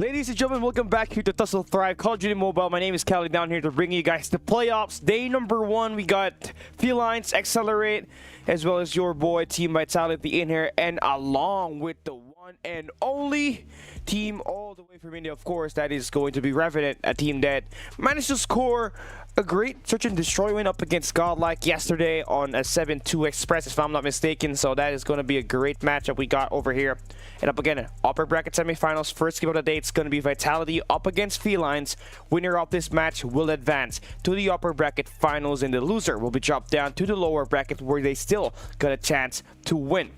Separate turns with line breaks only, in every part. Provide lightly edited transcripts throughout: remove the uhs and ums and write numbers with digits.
Ladies and gentlemen, welcome back here to TUSSLE Thrive Call of Duty Mobile. My name is Callie, down here to bring you guys the playoffs. Day number 1, we got Felines, Accelerate, as well as your boy Team Vitality in here, and along with the one and only team all the way from India, of course, that is going to be Revenant, a team that managed to score a great search and destroy win up against GLXY yesterday on a 7-2 Express, if I'm not mistaken. So that is going to be a great matchup we got over here. And up again, upper bracket semifinals, first game of the day, it's going to be Vitality up against Felines. Winner of this match will advance to the upper bracket finals, and the loser will be dropped down to the lower bracket, where they still got a chance to win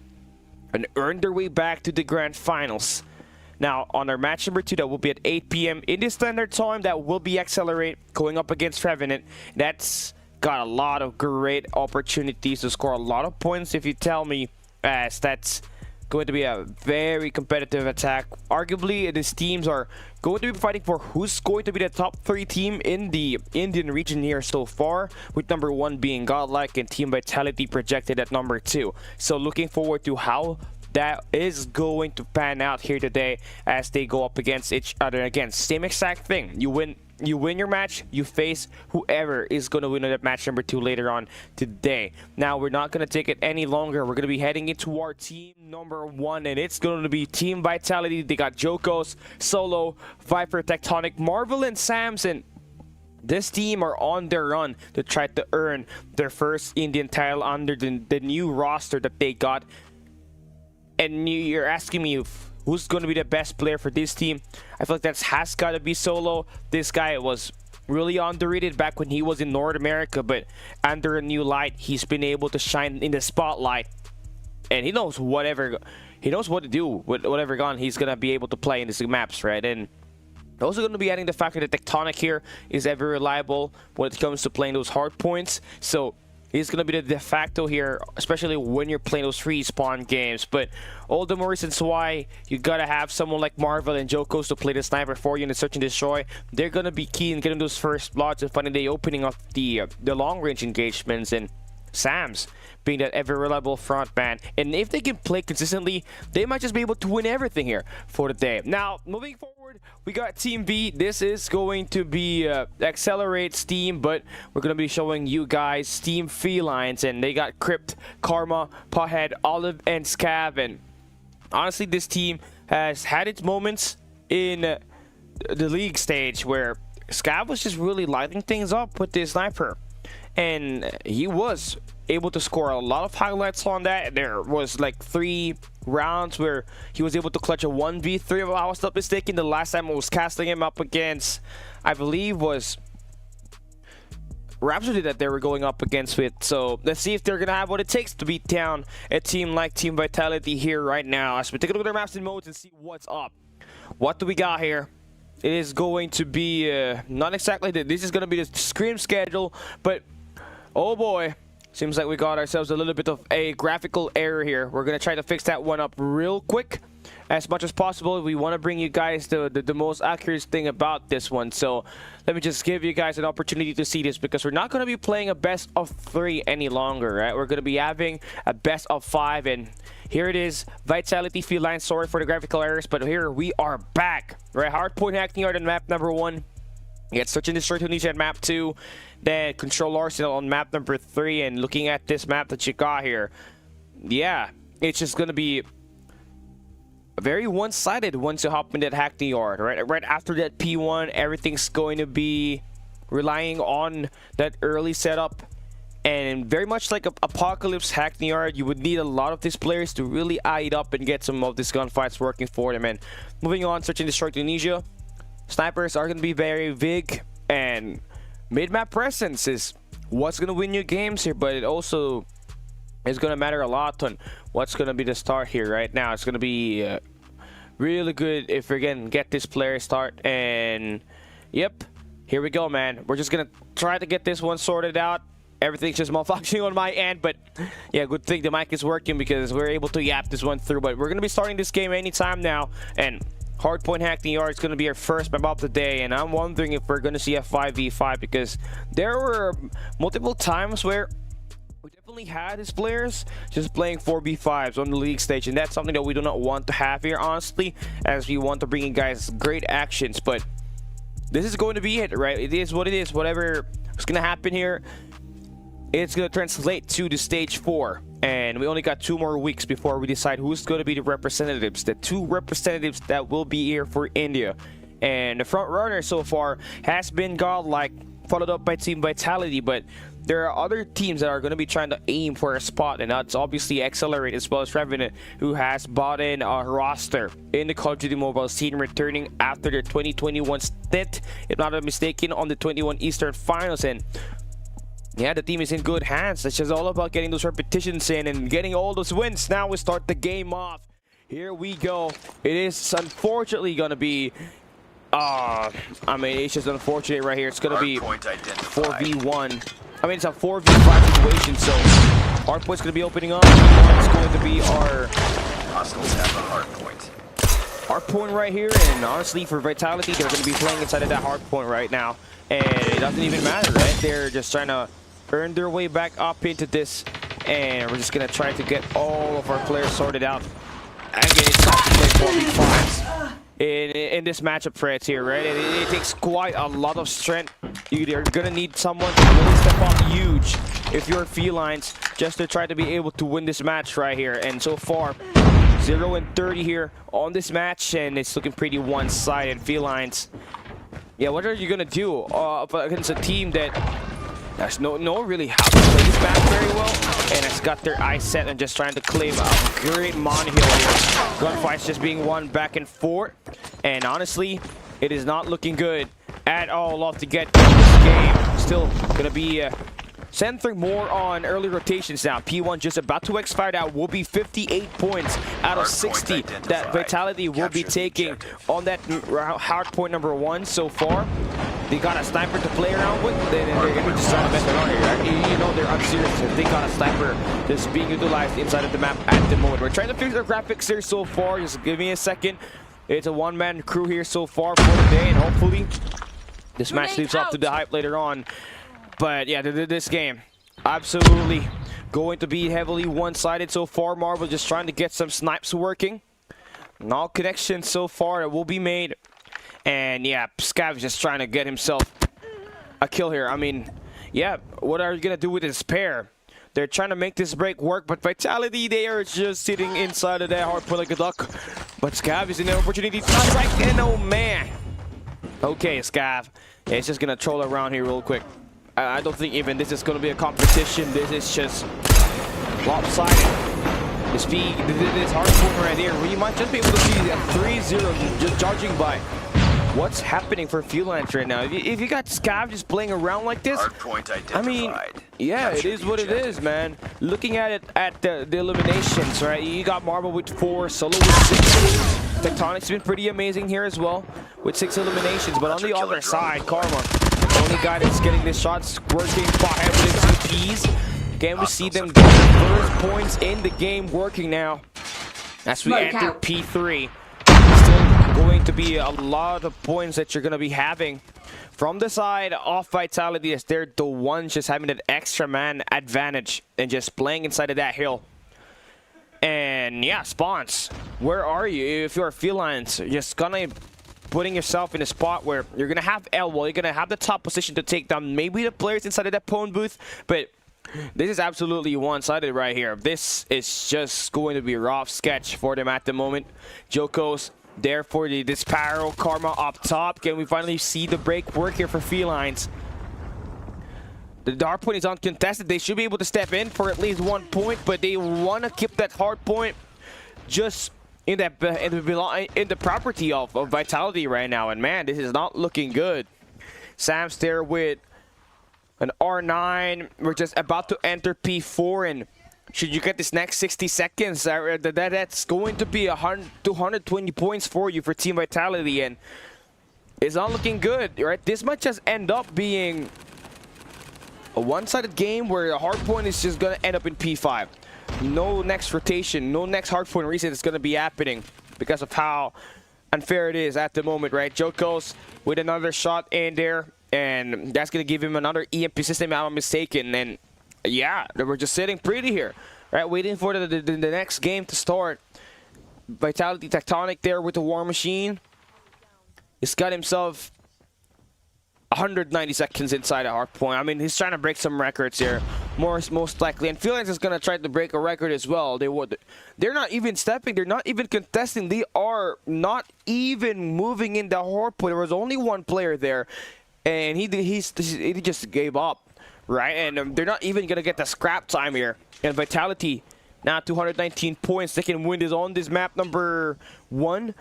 and earn their way back to the grand finals. Now, on our match number 2, that will be at 8 p.m. in the standard time, that will be Accelerate going up against Revenant. That's got a lot of great opportunities to score a lot of points, if you tell me, as that's going to be a very competitive attack. Arguably, these teams are going to be fighting for who's going to be the top 3 team in the Indian region here so far, with number 1 being GLXY and Team Vitality projected at number 2. So looking forward to how that is going to pan out here today as they go up against each other. Again, same exact thing. You win your match, you face whoever is going to win that match number 2 later on today. Now, we're not going to take it any longer. We're going to be heading into our team number 1, and it's going to be Team Vitality. They got Jokos, Solo, Viper, Tectonic, Marvel, and Samson. This team are on their run to try to earn their first Indian title under the new roster that they got. And you're asking me who's going to be the best player for this team. I feel like that has got to be Solo. This guy was really underrated back when he was in North America, but under a new light, he's been able to shine in the spotlight. And he knows what to do with whatever gun he's going to be able to play in these maps, right? And also going to be adding the fact that the Tectonic here is ever reliable when it comes to playing those hard points. So he's going to be the de facto here, especially when you're playing those respawn games. But all the more reasons why you got to have someone like Marvel and Jokos to play the sniper for you in the search and destroy. They're going to be key in getting those first bloods and finding the opening of the long-range engagements. And Sam's being that ever reliable front man, and if they can play consistently, they might just be able to win everything here for the day. Now, moving forward, we got Team B. This is going to be Accelerate's team, but we're going to be showing you guys Team Felines, and they got Crypt, Karma, Pothead, Olive, and Scav. And honestly, this team has had its moments in the league stage where Scav was just really lighting things up with this sniper, and he was able to score a lot of highlights on that. There was like 3 rounds where he was able to clutch a 1v3, if I was not mistaken. The last time I was casting him up against, I believe, was Rhapsody that they were going up against with. So let's see if they're gonna have what it takes to beat down a team like Team Vitality here right now, as we take a look at their maps and modes and see what's up. What do we got here? It is going to be not exactly this is going to be the scrim schedule, but oh boy, seems like we got ourselves a little bit of a graphical error here. We're going to try to fix that one up real quick as much as possible. We want to bring you guys the most accurate thing about this one. So let me just give you guys an opportunity to see this, because we're not going to be playing a best of 3 any longer, right? We're going to be having a best of 5, and here it is. Vitality, Feline, sorry for the graphical errors, but here we are back, right? Hardpoint, Hackney Yard on map number 1. You get Search and Destroy Tunisia on map 2, then Control Arsenal on map number 3. And looking at this map that you got here, yeah, it's just going to be very one-sided once you hop in that Hackney Yard, right? Right after that P1, everything's going to be relying on that early setup. And very much like Apocalypse Hackney Yard, you would need a lot of these players to really eye it up and get some of these gunfights working for them. And moving on, Search and Destroy Tunisia, snipers are going to be very big, and mid-map presence is what's going to win you games here, but it also is going to matter a lot on what's going to be the start here right now. It's going to be really good if we can get this player start. And yep, here we go, man. We're just going to try to get this one sorted out. Everything's just malfunctioning on my end, but yeah, good thing the mic is working because we're able to yap this one through. But we're going to be starting this game anytime now, and Hardpoint Hackney Yard is going to be our first map of the day, and I'm wondering if we're going to see a 5v5, because there were multiple times where we definitely only had his players just playing 4v5s on the league stage, and that's something that we do not want to have here, honestly, as we want to bring in guys great actions. But this is going to be it, right? It is what it is. Whatever is going to happen here, it's going to translate to the stage 4. And we only got 2 more weeks before we decide who's going to be the representatives, the 2 representatives that will be here for India. And the front runner so far has been Godlike, followed up by Team Vitality, but there are other teams that are going to be trying to aim for a spot, and that's obviously Accelerate as well as Revenant, who has bought in a roster in the Call of Duty Mobile scene, returning after their 2021 stint, if not mistaken, on the 21 Eastern Finals. And yeah, the team is in good hands. It's just all about getting those repetitions in and getting all those wins. Now we start the game off. Here we go. It is unfortunately going to be I mean, it's just unfortunate right here. It's going to be 4v1. I mean, it's a 4v5 situation, so hardpoint's going to be opening up. It's going to be our
Hostiles have a hardpoint.
Hardpoint right here, and honestly, for Vitality, they're going to be playing inside of that hardpoint right now, and it doesn't even matter, right? They're just trying to earn their way back up into this, and we're just going to try to get all of our players sorted out. Again, it's tough to play 4v5s in this matchup threats here, right? It takes quite a lot of strength. You're gonna need someone to really step up huge if you're Felines, just to try to be able to win this match right here. And so far, 0-30 here on this match, and it's looking pretty one-sided. Felines, yeah, what are you gonna do against a team that has no really how to play this map very well, and has got their eyes set and just trying to claim a great mon hill here. Gunfights just being won back and forth, and honestly, it is not looking good at all off to get this game. Still gonna be centering more on early rotations now. P1 just about to expire. That will be 58 points out of 60 that Vitality will be taking on that hard point number 1 so far. They got a sniper to play around with, then they're going to just try to mess around here. Right? You know they're unserious if they got a sniper just being utilized inside of the map at the moment. We're trying to fix the graphics here so far. Just give me a second. It's a one-man crew here so far for the day, and hopefully this match lives up to the hype later on. But yeah, this game absolutely going to be heavily one-sided so far. Marvel just trying to get some snipes working. No connections so far that will be made. And yeah, Scav just trying to get himself a kill here. I mean, yeah, what are you going to do with this pair? They're trying to make this break work, but Vitality, they are just sitting inside of that hardpoint like a duck. But Scav is in an opportunity to strike, and oh man. Okay, Scav. Yeah, it's just going to troll around here real quick. I don't think even this is going to be a competition. This is just lopsided. This hardpoint right here, we might just be able to see that 3-0 just judging by what's happening for Felines right now. If you got Scav just playing around like this, I mean, yeah, it is what it is, man. Looking at it at the eliminations, right? You got Marvel with 4, Solo with 6. Tectonic's been pretty amazing here as well with 6 eliminations. But on the other side, Karma, the only guy that's getting this shot's working spot head with TPs. Again, we see them get the first points in the game working now as we enter P3. Going to be a lot of points that you're going to be having from the side of Vitality, as they're the ones just having that extra man advantage and just playing inside of that hill. And yeah, Spawns, where are you? If you're Felines, you're just gonna putting yourself in a spot where you're gonna have Elwell, you're gonna have the top position to take down maybe the players inside of that pawn booth, but this is absolutely one-sided right here. This is just going to be a rough sketch for them at the moment. Joko's there for the Disparo. Karma up top. Can we finally see the break work here for Felines? The hard point is uncontested. They should be able to step in for at least 1 point, but they want to keep that hard point just in the property of Vitality right now. And man, this is not looking good. Sam's there with an R9. We're just about to enter P4, and should you get this next 60 seconds, that's going to be 220 points for you for Team Vitality, and it's not looking good, right? This might just end up being a one-sided game where the hard point is just going to end up in P5. No next rotation, no next hard point reset is going to be happening because of how unfair it is at the moment, right? Joko's with another shot in there, and that's going to give him another EMP system, if I'm not mistaken, and yeah, they were just sitting pretty here, right? Waiting for the next game to start. Vitality Tectonic there with the War Machine. He's got himself 190 seconds inside a hard point. I mean, he's trying to break some records here, most likely. And Felines is gonna try to break a record as well. They're not even stepping. They're not even contesting. They are not even moving in the hard point. There was only one player there, and he just gave up, right? And they're not even gonna get the scrap time here. And Vitality now 219 points. They can win this on this map number 1,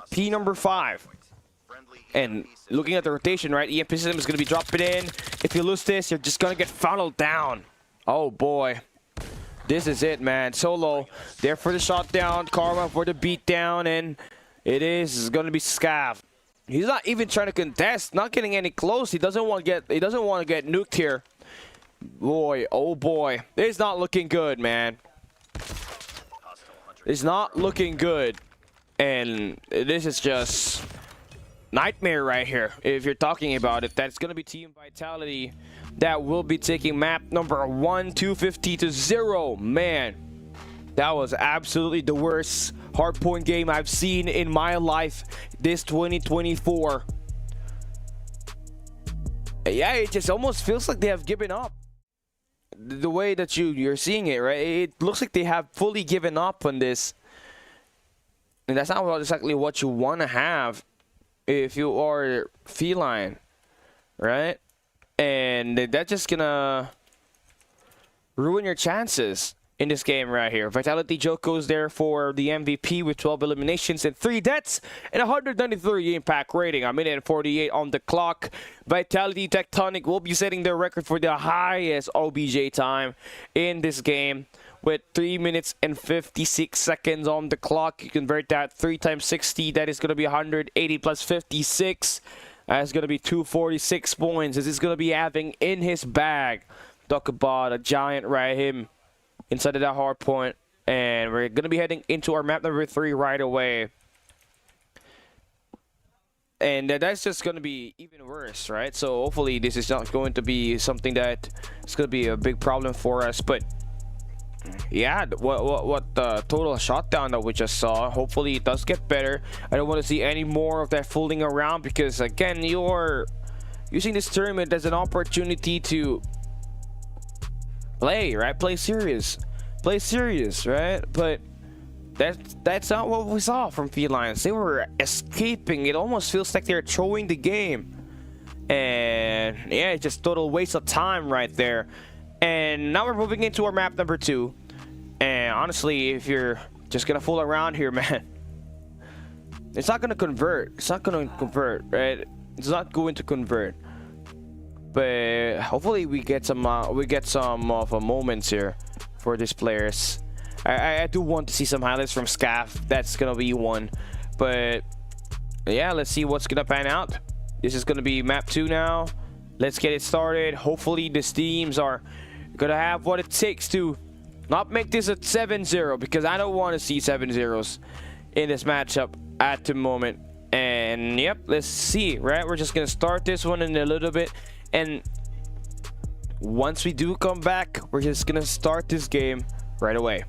P number 5. And looking at the rotation, right, EMP system is going to be dropping in. If you lose this, you're just going to get funneled down. Oh, boy. This is it, man. Solo there for the shot down. Karma for the beat down. And it is going to be Scav. He's not even trying to contest. Not getting any close. He doesn't want to get nuked here. Boy, oh, boy. It's not looking good, man. It's not looking good. And this is just nightmare right here. If you're talking about it, that's gonna be Team Vitality that will be taking map number 1, 250 to 0. Man, that was absolutely the worst hardpoint game I've seen in my life this 2024. Yeah, it just almost feels like they have given up. The way that you're seeing it, right? It looks like they have fully given up on this. And that's not exactly what you want to have if you are Feline, right? And that's just gonna ruin your chances in this game right here. Vitality Joko's there for the MVP with 12 eliminations and 3 deaths and 193 impact rating. A minute and 48 on the clock. Vitality Tectonic will be setting their record for the highest OBJ time in this game with 3 minutes and 56 seconds on the clock. You convert that 3 times 60. That is going to be 180 plus 56. That's going to be 246 points. This is going to be having in his bag. Talk about a giant right him inside of that hard point. And we're going to be heading into our map number 3 right away. And that's just going to be even worse, right? So hopefully this is not going to be something that is going to be a big problem for us. But yeah, what the total shutdown that we just saw, hopefully it does get better. I don't want to see any more of that fooling around, because again, you're using this tournament as an opportunity to play, right? Play serious, right? But that's not what we saw from Felines. They were escaping. It almost feels like they're throwing the game, and yeah, it's just total waste of time right there. And now we're moving into our map number 2. And honestly, if you're just gonna fool around here, man, it's not gonna convert. It's not gonna convert, right? It's not going to convert. But hopefully we get some moments here for these players. I do want to see some highlights from Scav. That's gonna be one. But yeah, let's see what's gonna pan out. This is gonna be map 2 now. Let's get it started. Hopefully these teams are gonna have what it takes to not make this a 7-0, because I don't want to see 7-0s in this matchup at the moment. And yep, let's see, right? We're just gonna start this one in a little bit, and once we do come back, we're just gonna start this game right away.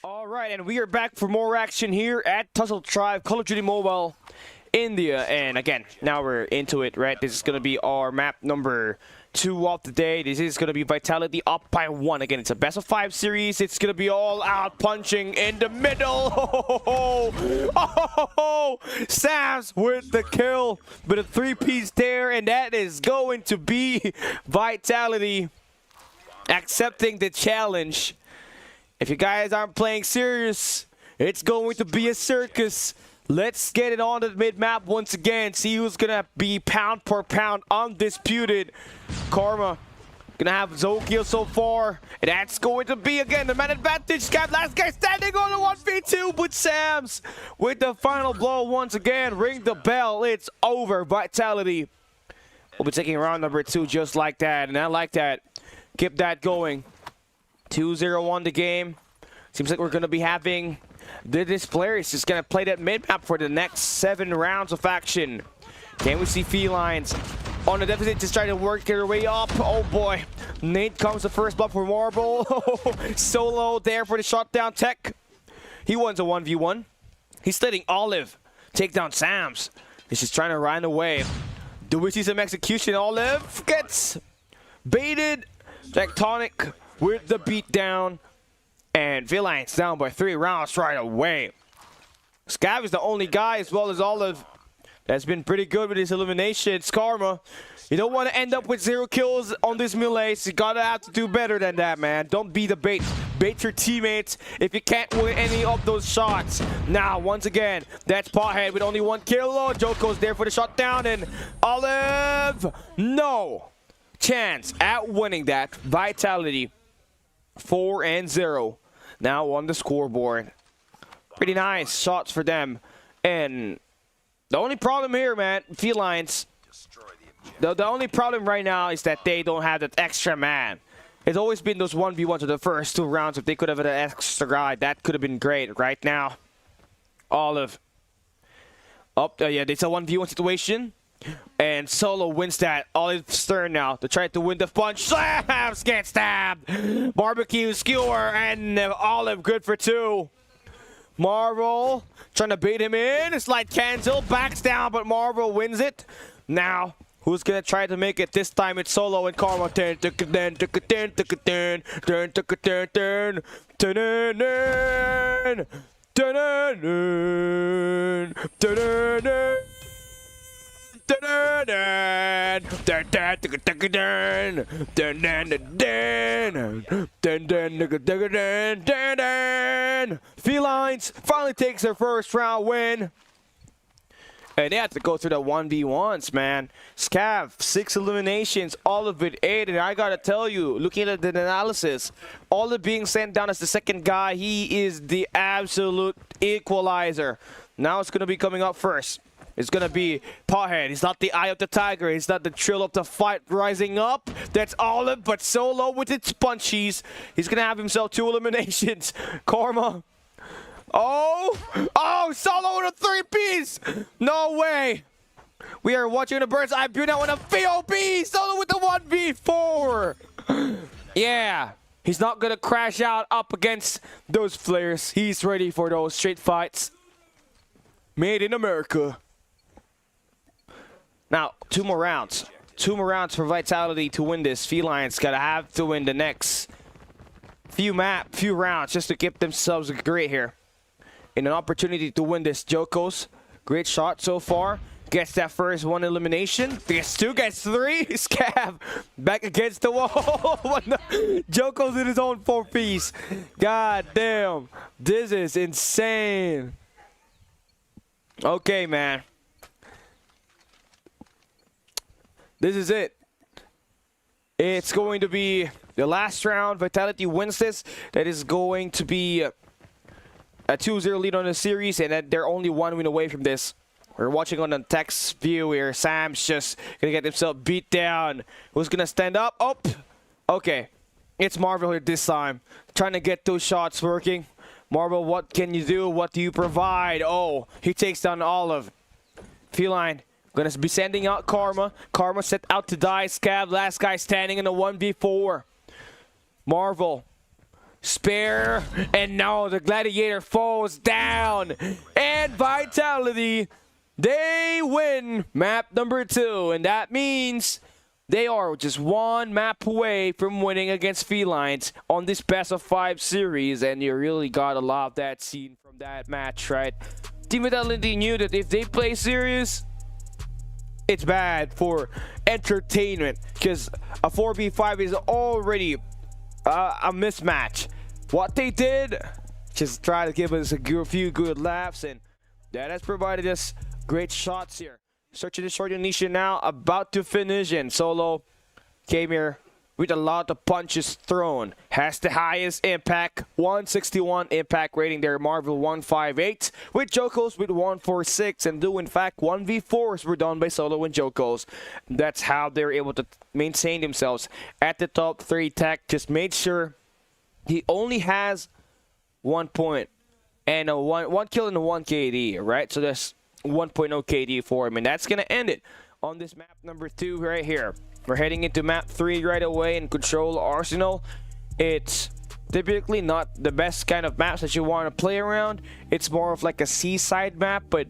Alright, and we are back for more action here at TUSSLE THRIVE, Call of Duty Mobile, India. And again, now we're into it, right? This is going to be our map number 2 of the day. This is going to be Vitality up by 1. Again, it's a best of 5 series. It's going to be all out punching in the middle. Sam's with the kill, but a 3-piece there, and that is going to be Vitality accepting the challenge. If you guys aren't playing serious, it's going to be a circus. Let's get it on the mid-map once again. See who's gonna be pound per pound undisputed. Karma gonna have Zokyo so far, and that's going to be again the man advantage. Scab, last guy standing on the 1v2, but Sam's with the final blow once again. Ring the bell, it's over. Vitality will be taking round number 2 just like that, and I like that. Keep that going. 2-0 the game. Seems like we're gonna be having this player is just gonna play that mid-map for the next 7 rounds of action. Can we see Felines on the deficit, just trying to work their way up? Oh boy, Nate comes the first blood for Marble. Solo there for the shutdown tech. He wins a 1v1. He's letting Olive take down Sam's. He's just trying to run away. Do we see some execution? Olive gets baited. Tectonic with the beatdown. And Felines down by 3 rounds right away. Scav is the only guy, as well as Olive, that's been pretty good with his eliminations. Karma, you don't want to end up with 0 kills on this melee, so you gotta have to do better than that, man. Don't be the bait. Bait your teammates if you can't win any of those shots. Now, once again, that's Pothead with only 1 kill. Oh, Joko's there for the shutdown, and Olive, no chance at winning that. Vitality 4-0 now on the scoreboard. Pretty nice shots for them. And the only problem here, man, Felines, the only problem right now is that they don't have that extra man. It's always been those 1v1s of the first 2 rounds. If they could have had an extra guy, that could have been great. Right now, Olive up. Yeah, it's a 1v1 situation. And Solo wins that. Olive's turn now to try to win the punch. Slams, get stabbed. Barbecue skewer, and Olive good for 2. Marvel trying to bait him in. Slide cancel, backs down, but Marvel wins it. Now, who's gonna try to make it? This time it's Solo and Karma. Felines finally takes their first round win. And they have to go through the 1v1s, man. Scav, 6 eliminations, all of it 8. And I gotta tell you, looking at the analysis, all of being sent down as the second guy, he is the absolute equalizer. Now it's gonna be coming up first. It's going to be Pothead. He's not the eye of the tiger. He's not the thrill of the fight rising up. That's Olive, but Solo with its punchies. He's going to have himself 2 eliminations. Karma. Oh, Solo with a 3-piece. No way. We are watching the bird's eye view now on a VOB. Solo with the 1v4. Yeah. He's not going to crash out up against those flares. He's ready for those straight fights. Made in America. Now, 2 more rounds. 2 more rounds for Vitality to win this. Felines gotta have to win the next few rounds just to keep themselves great here. And an opportunity to win this. Joko's great shot so far. Gets that first 1 elimination. Gets 2, gets 3. Scav back against the wall. Joko's in his own 4-piece. God damn. This is insane. Okay, man. This is it. It's going to be the last round. Vitality wins this. That is going to be a 2-0 lead on the series, and they're only 1 win away from this. We're watching on the text view here. Sam's just gonna get himself beat down. Who's gonna stand up? Oh, okay. It's Marvel here this time. Trying to get those shots working. Marvel, what can you do? What do you provide? Oh, he takes down Olive. Feline gonna be sending out Karma. Karma set out to die. Scav, last guy standing in a 1v4. Marvel, spare, and now the Gladiator falls down. And Vitality, they win map number 2, and that means They are just one map away from winning against Felines on this best of 5 series, and you really gotta love that scene from that match, right? Team Vitality knew that if they play serious, it's bad for entertainment, because a 4v5 is already a mismatch. What they did, just try to give us a few good laughs, and that has provided us great shots here. Searching the short Tunisia now, about to finish, and Solo came here with a lot of punches thrown. Has the highest impact, 161 impact rating there. Marvel 158, with Jokos with 146, and do in fact 1v4s were done by Solo and Jokos. That's how they're able to maintain themselves at the top 3. Tech just made sure he only has 1 point and a one kill and a 1 KD, right? So that's 1.0 KD for him, and that's gonna end it on this map number 2 right here. We're heading into map 3 right away in Control Arsenal. It's typically not the best kind of maps that you want to play around. It's more of like a seaside map, but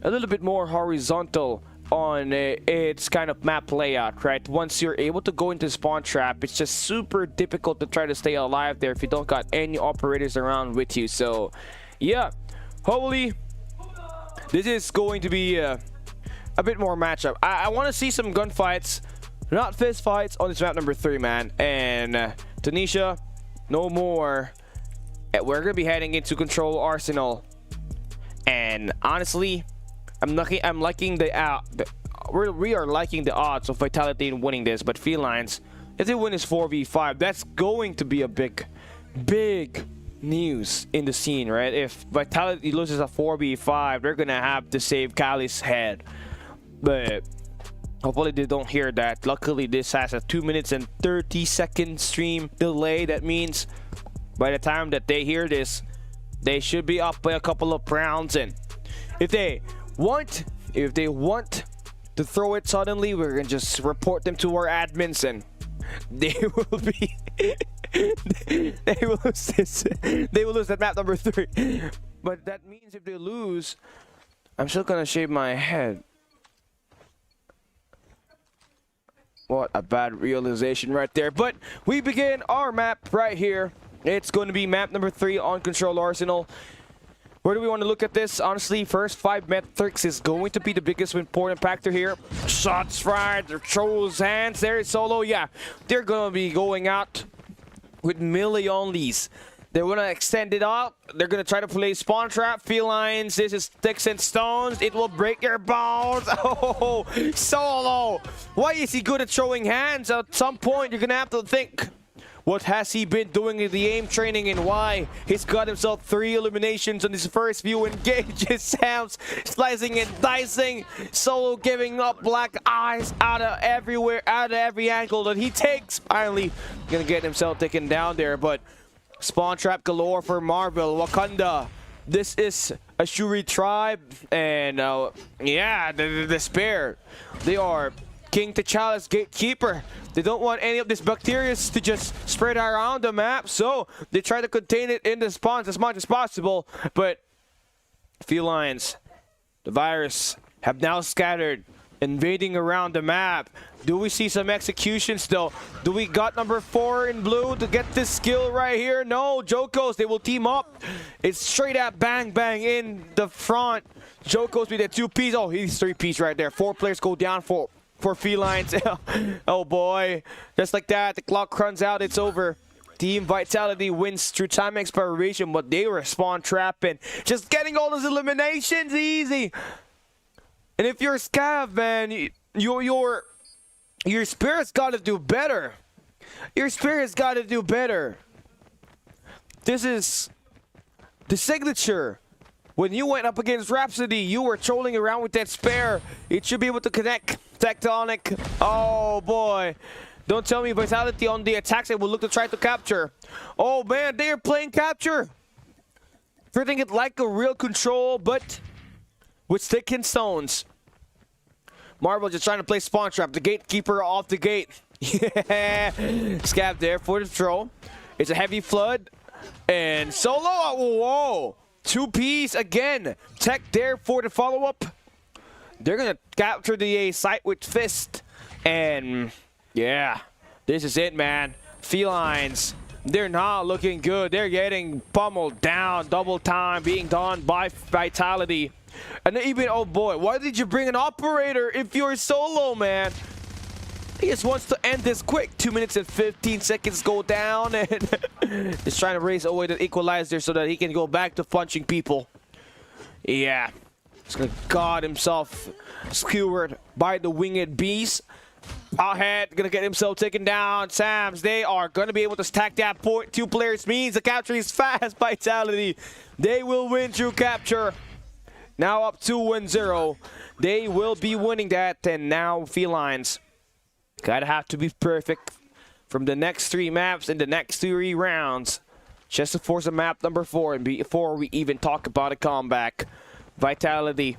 a little bit more horizontal on its kind of map layout, right? Once you're able to go into spawn trap, it's just super difficult to try to stay alive there if you don't got any operators around with you. So yeah, hopefully this is going to be a bit more matchup. I want to see some gunfights, not fist fights, on this map number 3, man. And Tunisia, no more. We're gonna be heading into Control Arsenal, and honestly, I'm liking we are liking the odds of Vitality in winning this. But Felines, if they win this 4v5, that's going to be a big news in the scene, right? If Vitality loses a 4v5, they're gonna have to save Kali's head, but hopefully they don't hear that. Luckily, this has a 2 minutes and 30-second stream delay. That means by the time that they hear this, they should be up by a couple of rounds. And if they want to throw it suddenly, we're gonna just report them to our admins, and they will be they will lose this. They will lose that map number 3. But that means if they lose, I'm still gonna shave my head. What a bad realization right there. But we begin our map right here. It's going to be map number 3 on Control Arsenal. Where do we want to look at this? Honestly, first 5 metrics is going to be the biggest important factor here. Shots fired, their Troll's hands. There is Solo. Yeah, they're going to be going out with melee onlys. They're going to extend it up. They're going to try to play spawn trap. Felines, this is sticks and stones. It will break your bones. Oh, Solo. Why is he good at throwing hands? At some point, you're going to have to think, what has he been doing in the aim training, and why he's got himself 3 eliminations on his first few engages? Sam's slicing and dicing. Solo giving up black eyes out of everywhere, out of every angle that he takes. Finally, gonna get himself taken down there, but spawn trap galore for Marvel. Wakanda. This is a Shuri tribe, and yeah, the Despair. They are King T'Challa's gatekeeper. They don't want any of this bacteria to just spread around the map, so they try to contain it in the spawns as much as possible. But Felines, the virus, have now scattered, invading around the map. Do we see some executions though? Do we got number 4 in blue to get this skill right here? No, Jokos, they will team up. It's straight up bang bang in the front. Jokos with a 2-piece. Oh, he's 3-piece right there. 4 players go down for Felines. Oh boy, just like that, the clock runs out, it's over. Team Vitality wins through time expiration, but they were spawn trapping, just getting all those eliminations easy. And if you're a scav, man, your spirit's got to do better. Your spirit's got to do better. This is the signature. When you went up against Rhapsody, you were trolling around with that spare. It should be able to connect. Tectonic. Oh boy. Don't tell me Vitality on the attacks they will look to try to capture. Oh man, they are playing capture. Treating it like a real control, but with stick and stones. Marvel just trying to play spawn trap. The gatekeeper off the gate. Yeah. Scab there for the throw. It's a heavy flood. And Solo. Whoa. 2-piece again. Tech there for the follow-up. They're going to capture the A site with Fist. And Yeah, this is it, man. Felines, they're not looking good. They're getting pummeled down, double time being done by Vitality. And even, oh boy, why did you bring an operator if you're solo, man? He just wants to end this quick. 2 minutes and 15 seconds go down, and he's trying to race away the equalizer so that he can go back to punching people. Yeah, he's gonna got himself skewered by the winged beast. Ahead, gonna get himself taken down. Sams, they are gonna be able to stack that point. 2 players means the capture is fast. Vitality, they will win through capture. Now up 2-0. They will be winning that, and now Felines gotta have to be perfect from the next 3 maps in the next 3 rounds just to force a map number 4 and before we even talk about a comeback. Vitality,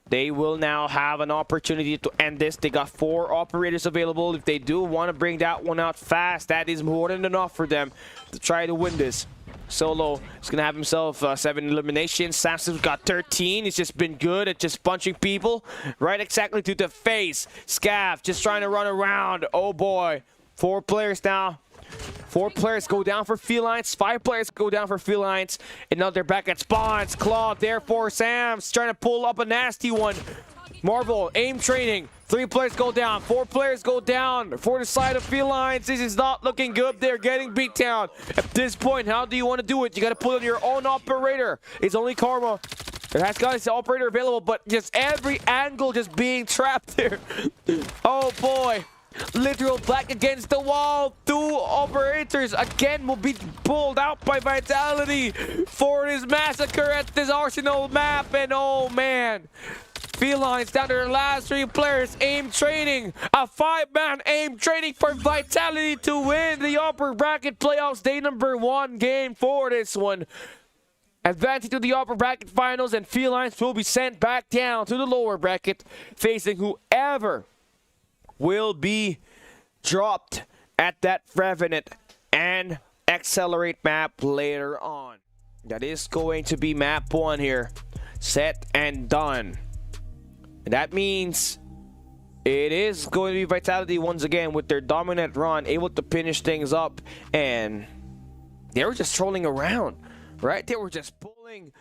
they will now have an opportunity to end this. They got 4 operators available. If they do want to bring that one out fast, that is more than enough for them to try to win this. Solo is going to have himself 7 eliminations. Samson's got 13. He's just been good at just punching people right exactly to the face. Scav just trying to run around. Oh boy. 4 players now. 4 players go down for Felines. 5 players go down for Felines. And now they're back at spawns. Claw there for Sam's trying to pull up a nasty one. Marvel, aim training. 3 players go down. 4 players go down for the side of Felines. This is not looking good. They're getting beat down. At this point, how do you want to do it? You got to put on your own operator. It's only Karma that has got his operator available, but just every angle just being trapped there. Oh boy. Literal black against the wall. 2 operators again will be pulled out by Vitality for this massacre at this Arsenal map. And oh man, Felines down to their last 3 players. Aim training, a 5-man aim training for Vitality to win the upper bracket playoffs. Day number 1 game for this one. Advancing to the upper bracket finals, and Felines will be sent back down to the lower bracket, facing whoever will be dropped at that Revenant and Accelerate map later on. That is going to be map 1 here. Set and done. And that means it is going to be Vitality once again with their dominant run, able to finish things up. And they were just trolling around, right? They were just pulling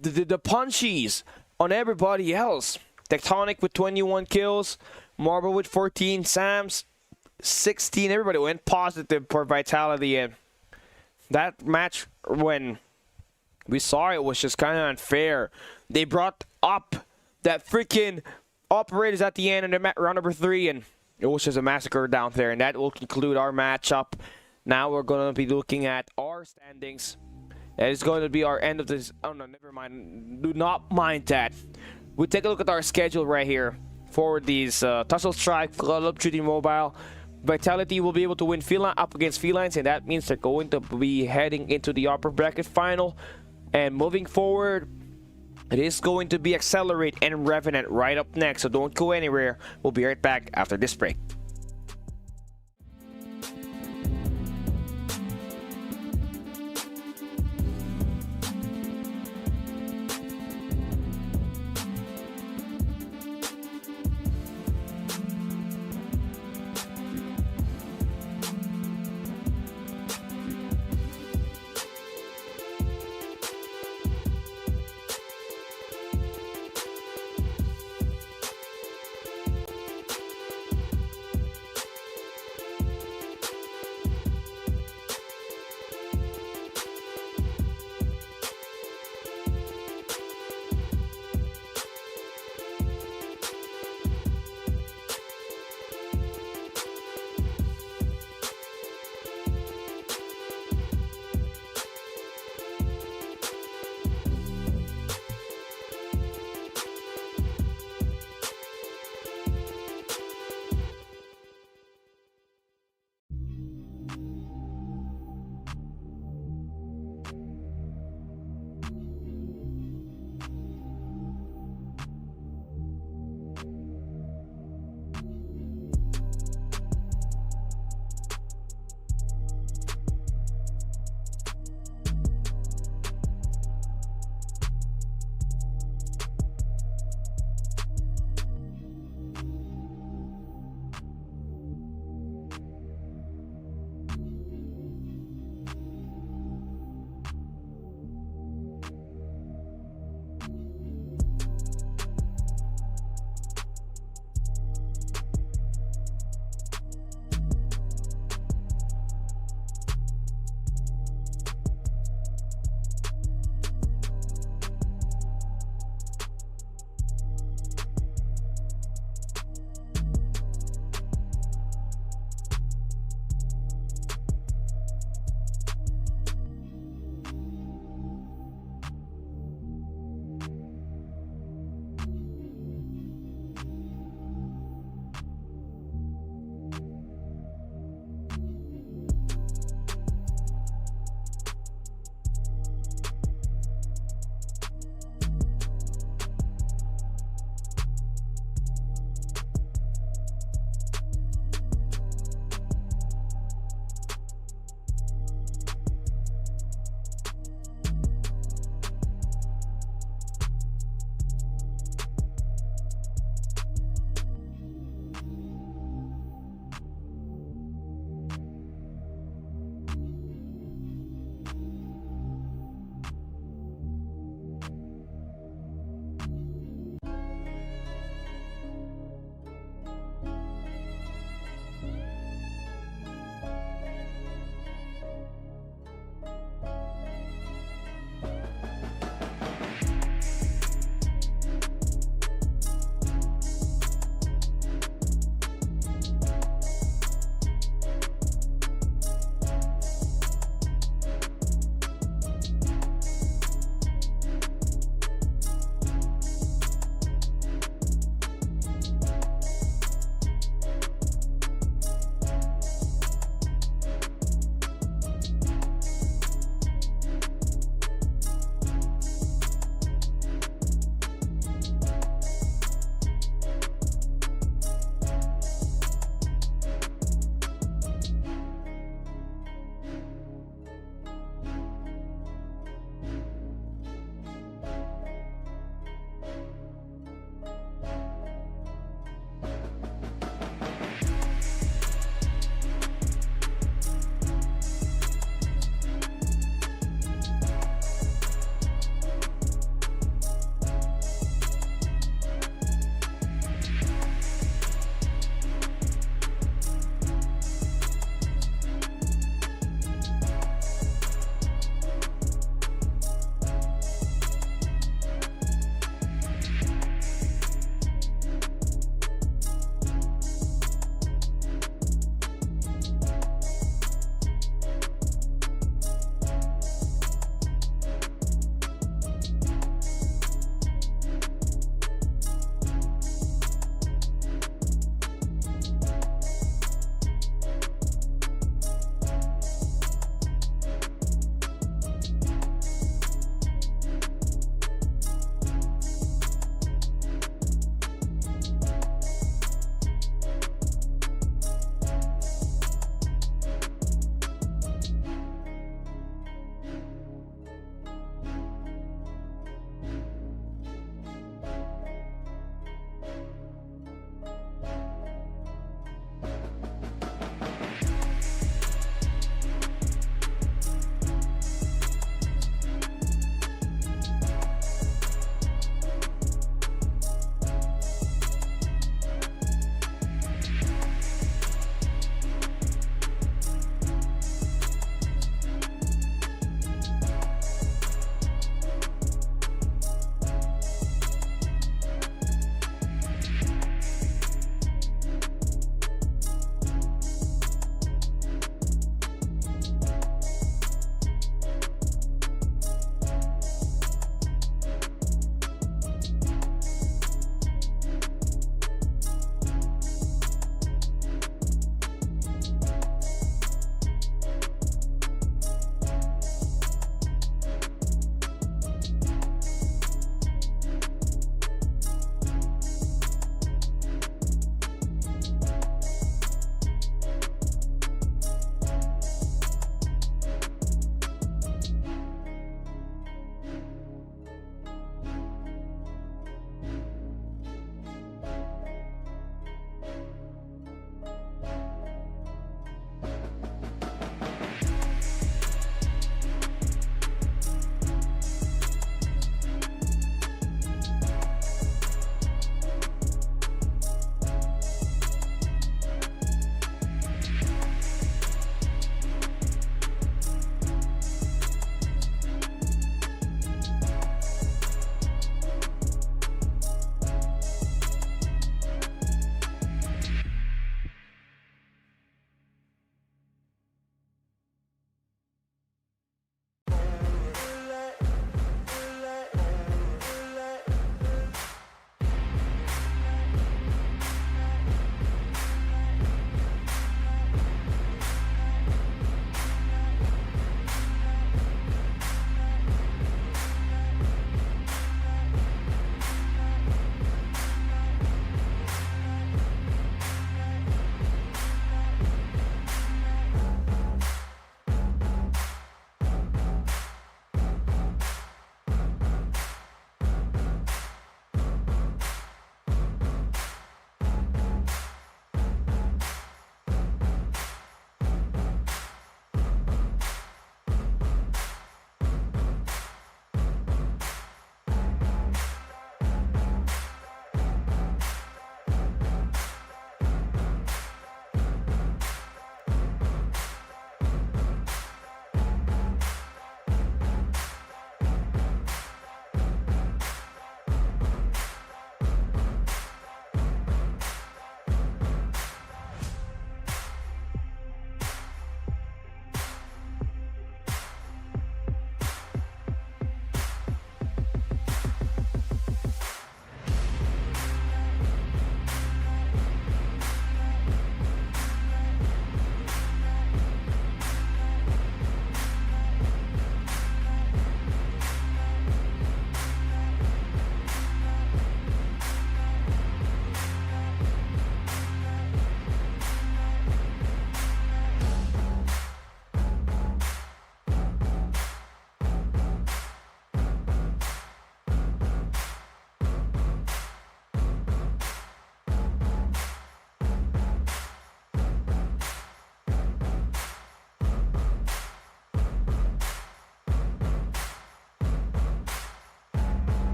the punchies on everybody else. Tectonic with 21 kills. Marble with 14. Sam's 16. Everybody went positive for Vitality. And that match, when we saw it, was just kind of unfair. They brought up that freaking operators at the end in the round number 3, and it was just a massacre down there. And that will conclude our matchup. Now we're going to be looking at our standings. That is going to be our end of this. Oh no, never mind. Do not mind that. We take a look at our schedule right here for these TUSSLE THRIVE Call of Duty Mobile. Vitality will be able to win up against Felines, and that means they're going to be heading into the upper bracket final. And moving forward, it is going to be Accelerate and Revenant right up next, so don't go anywhere. We'll be right back after this break.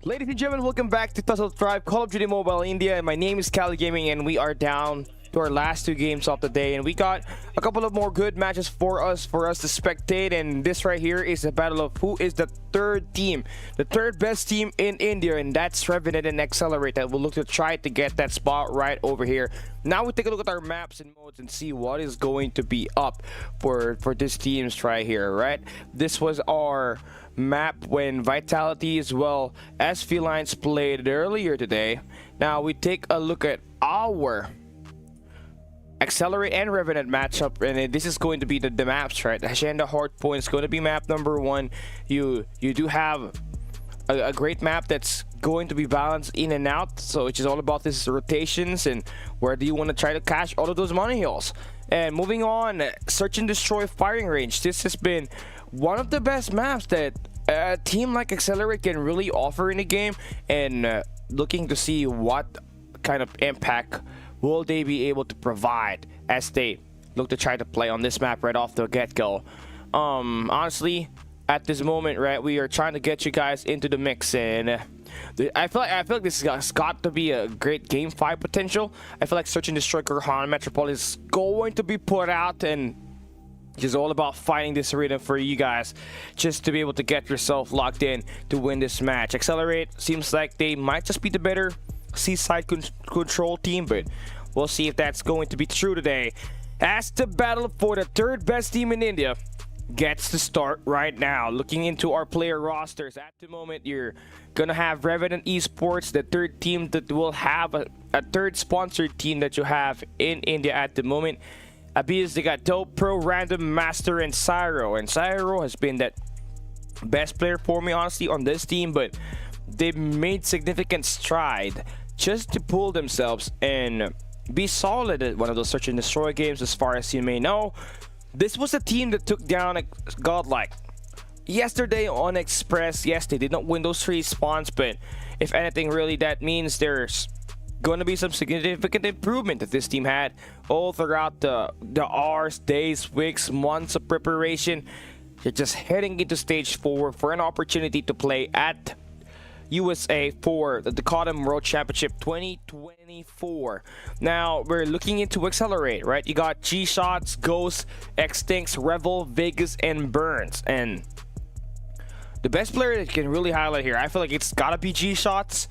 Ladies and gentlemen, welcome back to TUSSLE THRIVE Call of Duty Mobile India, and my name is Cali Gaming, and we are down to our last 2 games of the day, and we got a couple of more good matches for us to spectate. And this right here is a battle of who is the third team, the third best team in India, and that's Revenant and Accelerate that will look to try to get that spot right over here. Now we take a look at our maps and modes and see what is going to be up for this team's right here, right? This was our map when Vitality as well as Felines played earlier today. Now we take a look at our Accelerate and Revenant matchup, and this is going to be the maps, right? Hacienda Hardpoint is going to be map number 1. You do have a great map that's going to be balanced in and out, so it's just all about this rotations and where do you want to try to cash all of those money hills. And moving on, Search and Destroy Firing Range. This has been one of the best maps that a team like Accelerate can really offer in the game, and looking to see what kind of impact will they be able to provide as they look to try to play on this map right off the get-go. Honestly, at this moment, right, we are trying to get you guys into the mix, and I feel like this has got to be a great game 5 potential. I feel like Search and Destroy Kurhan Metropolis is going to be put out, and it's all about fighting this arena for you guys just to be able to get yourself locked in to win this match. Accelerate seems like they might just be the better Seaside control team, but we'll see if that's going to be true today, as the battle for the third best team in India gets to start right now. Looking into our player rosters at the moment, you're gonna have Revenant Esports, the third team that will have a third sponsored team that you have in India at the moment. Abiz, they got Dope Pro, Random, Master, and Cyro. And Cyro has been that best player for me, honestly, on this team, but they've made significant stride just to pull themselves and be solid at one of those Search and Destroy games. As far as you may know, this was a team that took down a Godlike yesterday on Express. Yes, they did not win those 3 spawns, but if anything, really, that means there's going to be some significant improvement that this team had all throughout the hours, days, weeks, months of preparation. You're just heading into stage 4 for an opportunity to play at USA for the CODM World Championship 2024. Now we're looking into Accelerate, right? You got G-Shots, Ghost, Extincts, Revel, Vegas, and Burns. And the best player that can really highlight here, I feel like it's gotta be G-Shots.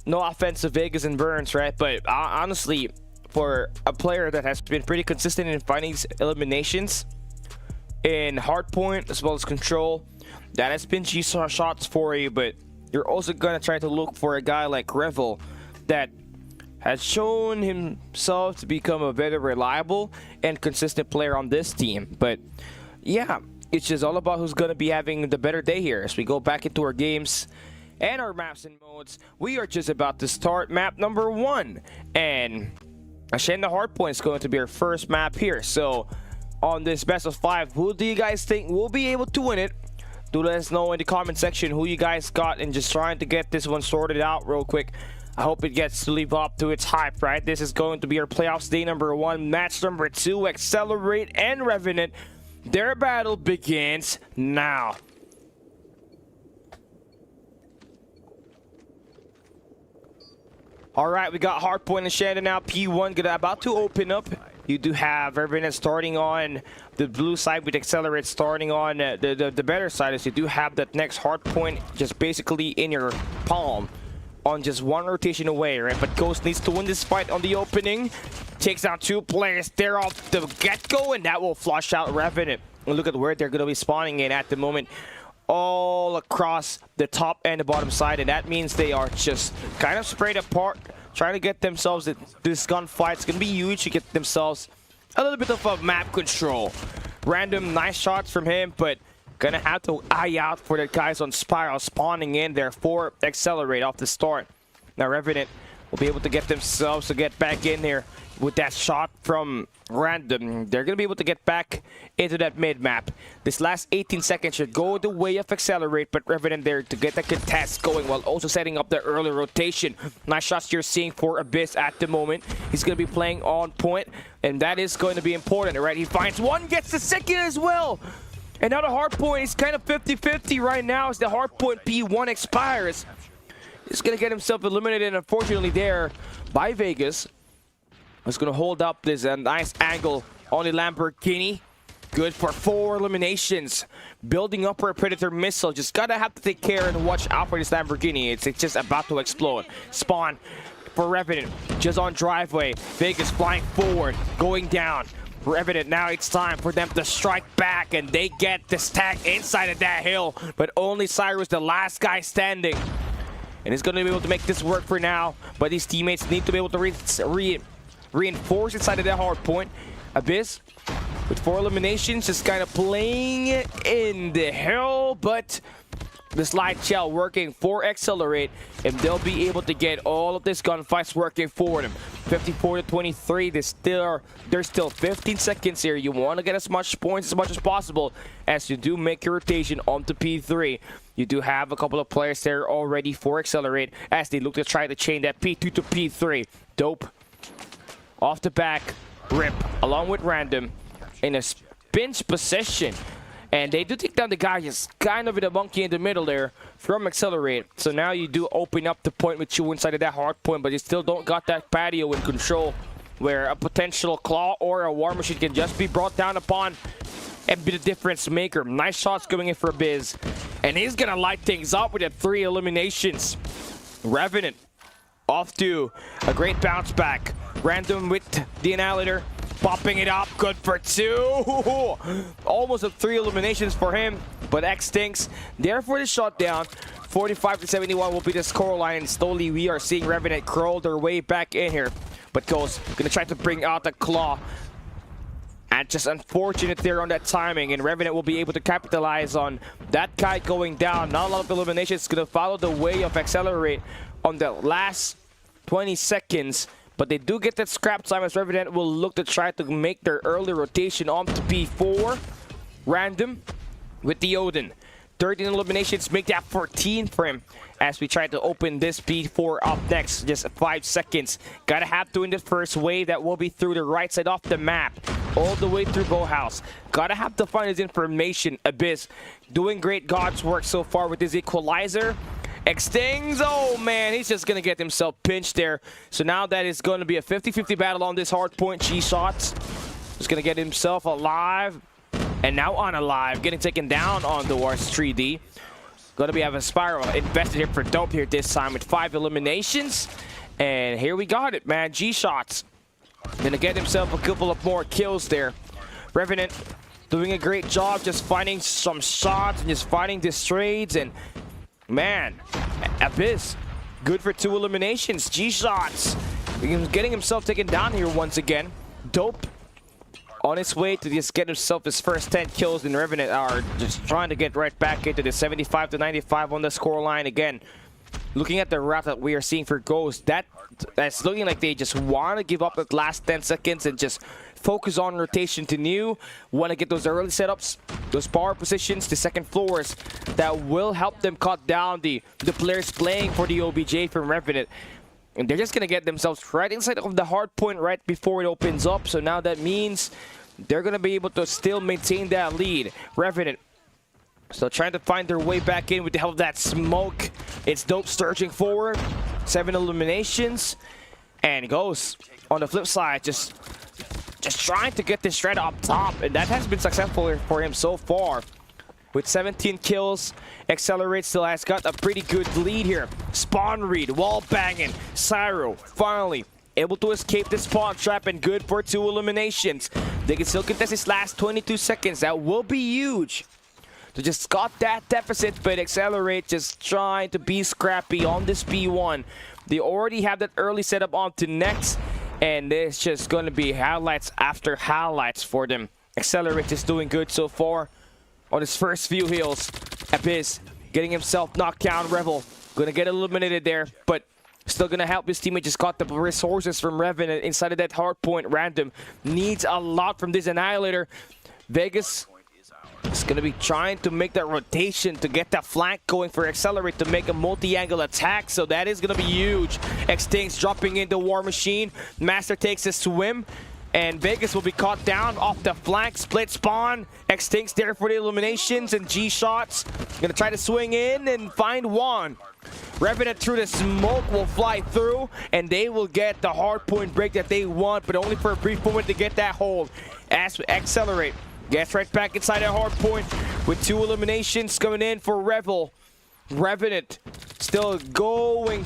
No offense to Vegas and Burns, right? But honestly, for a player that has been pretty consistent in finding these eliminations in hardpoint as well as control, that has been G-Shots for you. But you're also gonna try to look for a guy like Revel that has shown himself to become a very reliable and consistent player on this team. But yeah, it's just all about who's gonna be having the better day here as we go back into our games and our maps and modes. We are just about to start map number 1, and Hacienda Hardpoint is going to be our first map here. So on this best of 5, who do you guys think will be able to win it? Do let us know in the comment section who you guys got, and just trying to get this one sorted out real quick. I hope it gets to live up to its hype, right? This is going to be our playoffs day number 1, match number 2, Accelerate and Revenant. Their battle begins now. All right, we got Hardpoint and Hacienda now. P1 about to open up. You do have Revenant starting on the blue side with Accelerate starting on the better side, as you do have that next Hardpoint just basically in your palm on just 1 rotation away, right? But Ghost needs to win this fight on the opening. Takes out 2 players there off the get-go, and that will flush out Revenant. And look at where they're going to be spawning in at the moment, all across the top and the bottom side, and that means they are just kind of spread apart, trying to get themselves this gunfight. It's gonna be huge to get themselves a little bit of a map control. Random, nice shots from him, but gonna have to eye out for the guys on Spiral spawning in there for Accelerate off the start. Now Revenant will be able to get themselves to get back in there with that shot from Random. They're going to be able to get back into that mid-map. This last 18 seconds should go the way of Accelerate, but Revenant there to get the contest going while also setting up the early rotation. Nice shots you're seeing for Abyss at the moment. He's going to be playing on point, and that is going to be important, right? He finds one, gets the second as well. And now the hard point is kind of 50-50 right now as the hard point P1 expires. He's gonna get himself eliminated, unfortunately, there by Vegas. He's gonna hold up this nice angle on the Lamborghini. Good for 4 eliminations. Building up our Predator missile. Just gotta have to take care and watch out for this Lamborghini. It's just about to explode. Spawn for Revenant, just on driveway. Vegas flying forward, going down. Revenant, now it's time for them to strike back, and they get the stack inside of that hill, but only Cyrus, the last guy standing. And he's going to be able to make this work for now, but these teammates need to be able to reinforce inside of that hard point. Abyss, with 4 eliminations, just kind of playing in the hill, but the slide shell working for Accelerate, and they'll be able to get all of this gunfights working for them. 54-23, there's still 15 seconds here. You want to get as much points as much as possible as you do make your rotation onto P3. You do have a couple of players there already for Accelerate as they look to try to chain that P2 to P3. Dope. Off the back, Rip, along with Random, in a pinch position. And they do take down the guy just kind of in a monkey in the middle there from Accelerate. So now you do open up the point with you inside of that hard point, but you still don't got that patio in control where a potential claw or a war machine can just be brought down upon and be the difference maker. Nice shots going in for Biz. And he's going to light things up with the 3 eliminations. Revenant off to a great bounce back. Random with the Annihilator. Popping it up, good for 2. Almost 3 eliminations for him, but X stinks. There for the shutdown. 45-71 will be the scoreline, and slowly we are seeing Revenant crawl their way back in here. But Ghost gonna try to bring out the claw. And just unfortunate there on that timing, and Revenant will be able to capitalize on that guy going down. Not a lot of eliminations, gonna follow the way of Accelerate on the last 20 seconds. But they do get that scrap time as Revenant will look to try to make their early rotation onto P4. Random with the Odin. 13 eliminations, make that 14 for him as we try to open this P4 up next. Just 5 seconds. Gotta have to in the first wave that will be through the right side off the map. All the way through Boathouse. Gotta have to find his information. Abyss doing great God's work so far with his equalizer. Extings, oh man, he's just gonna get himself pinched there. So now that is gonna be a 50-50 battle on this hard point. G-Shots is gonna get himself alive, and now unalive, getting taken down on the Wars 3D. Gonna be having Spiral invested here for Dope here this time with 5 eliminations. And here we got it, man. G-Shots gonna get himself a couple of more kills there. Revenant doing a great job just finding some shots and just finding these trades, and man, Abyss, good for 2 eliminations. G-Shots, getting himself taken down here once again. Dope on his way to just get himself his first 10 kills, and Revenant are just trying to get right back into the 75-95 on the scoreline again. Looking at the route that we are seeing for Ghost, that's looking like they just want to give up the last 10 seconds and just focus on rotation to new. Want to get those early setups, those power positions, the second floors that will help them cut down the players playing for the OBJ from Revenant. And they're just going to get themselves right inside of the hard point right before it opens up. So now that means they're going to be able to still maintain that lead. Revenant still trying to find their way back in with the help of that smoke. It's Dope surging forward. 7 eliminations. And Ghost on the flip side just trying to get this shred up top. And that has been successful for him so far. With 17 kills, Accelerate still has got a pretty good lead here. Spawn read, wall banging. Cyro finally able to escape the spawn trap, and good for 2 eliminations. They can still contest this last 22 seconds. That will be huge to just got that deficit, but Accelerate just trying to be scrappy on this P1. They already have that early setup on to next, and it's just going to be highlights after highlights for them. Accelerate is doing good so far on his first few heals. Abyss getting himself knocked down. Revel gonna get eliminated there, but still gonna help his teammate. Just got the resources from Revenant inside of that hard point. Random needs a lot from this Annihilator. Vegas is gonna be trying to make that rotation to get that flank going for Accelerate to make a multi-angle attack, so that is gonna be huge. Extincts dropping into War Machine. Master takes a swim. And Vegas will be caught down off the flank. Split spawn. Extincts there for the eliminations. And G-Shots gonna try to swing in and find one. Revenant through the smoke will fly through, and they will get the hard point break that they want, but only for a brief moment to get that hold. As we accelerate, gets right back inside that hard point with 2 eliminations coming in for Revenant still going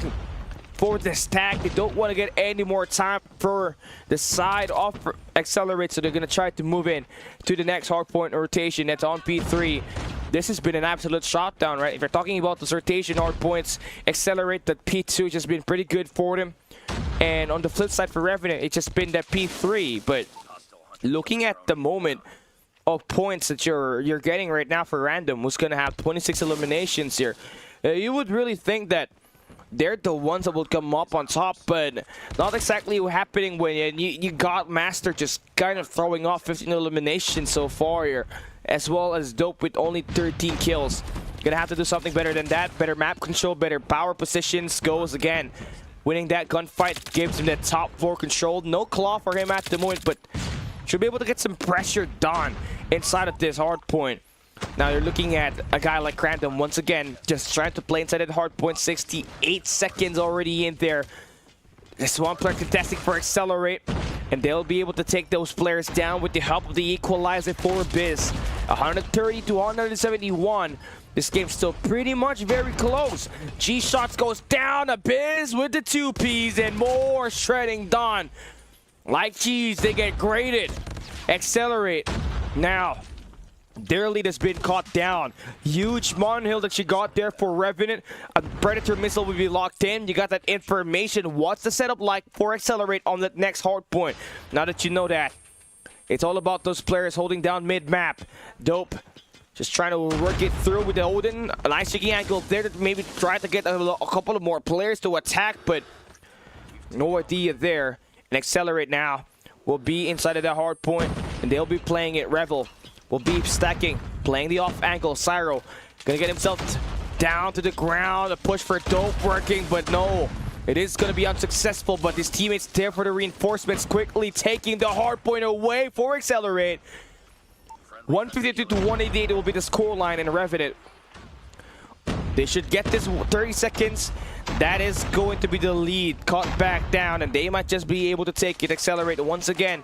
for the stack. They don't want to get any more time for the side off accelerate, so they're going to try to move in to the next hardpoint rotation. That's on P3. This has been an absolute shutdown, right? If you're talking about the rotation hardpoints, accelerate, that P2 has just been pretty good for them. And on the flip side for Revenant, it's just been that P3. But looking at the moment of points that you're getting right now for Random, who's going to have 26 eliminations here, you would really think that they're the ones that will come up on top, but not exactly what's happening when you got Master just kind of throwing off 15 eliminations so far here, as well as Dope with only 13 kills. Gonna have to do something better than that. Better map control, better power positions. Goes again. Winning that gunfight gives him that top 4 control. No claw for him at the moment, but should be able to get some pressure done inside of this hard point. Now you're looking at a guy like Random once again, just trying to play inside that hard point. 68 seconds already in there. This one player contesting for Accelerate, and they'll be able to take those players down with the help of the equalizer for Biz. 130 to 171. This game's still pretty much very close. G-Shots goes down. Biz with the 2Ps and more shredding done. Like cheese, they get graded. Accelerate. Now, their lead has been caught down. Huge Monhill that you got there for Revenant. A Predator missile will be locked in. You got that information. What's the setup like for Accelerate on the next hard point? Now that you know that, it's all about those players holding down mid-map. Dope just trying to work it through with the Odin. A nice shaky angle there to maybe try to get a couple of more players to attack, but no idea there. And Accelerate now will be inside of that hard point, and they'll be playing it. Revel will be stacking, playing the off angle. Cyro gonna get himself down to the ground. A push for Dope working, but no, it is gonna be unsuccessful. But his teammates there for the reinforcements, quickly taking the hard point away for Accelerate. 152 to 188 will be the scoreline in Revenant. They should get this 30 seconds. That is going to be the lead. Caught back down, and they might just be able to take it. Accelerate once again.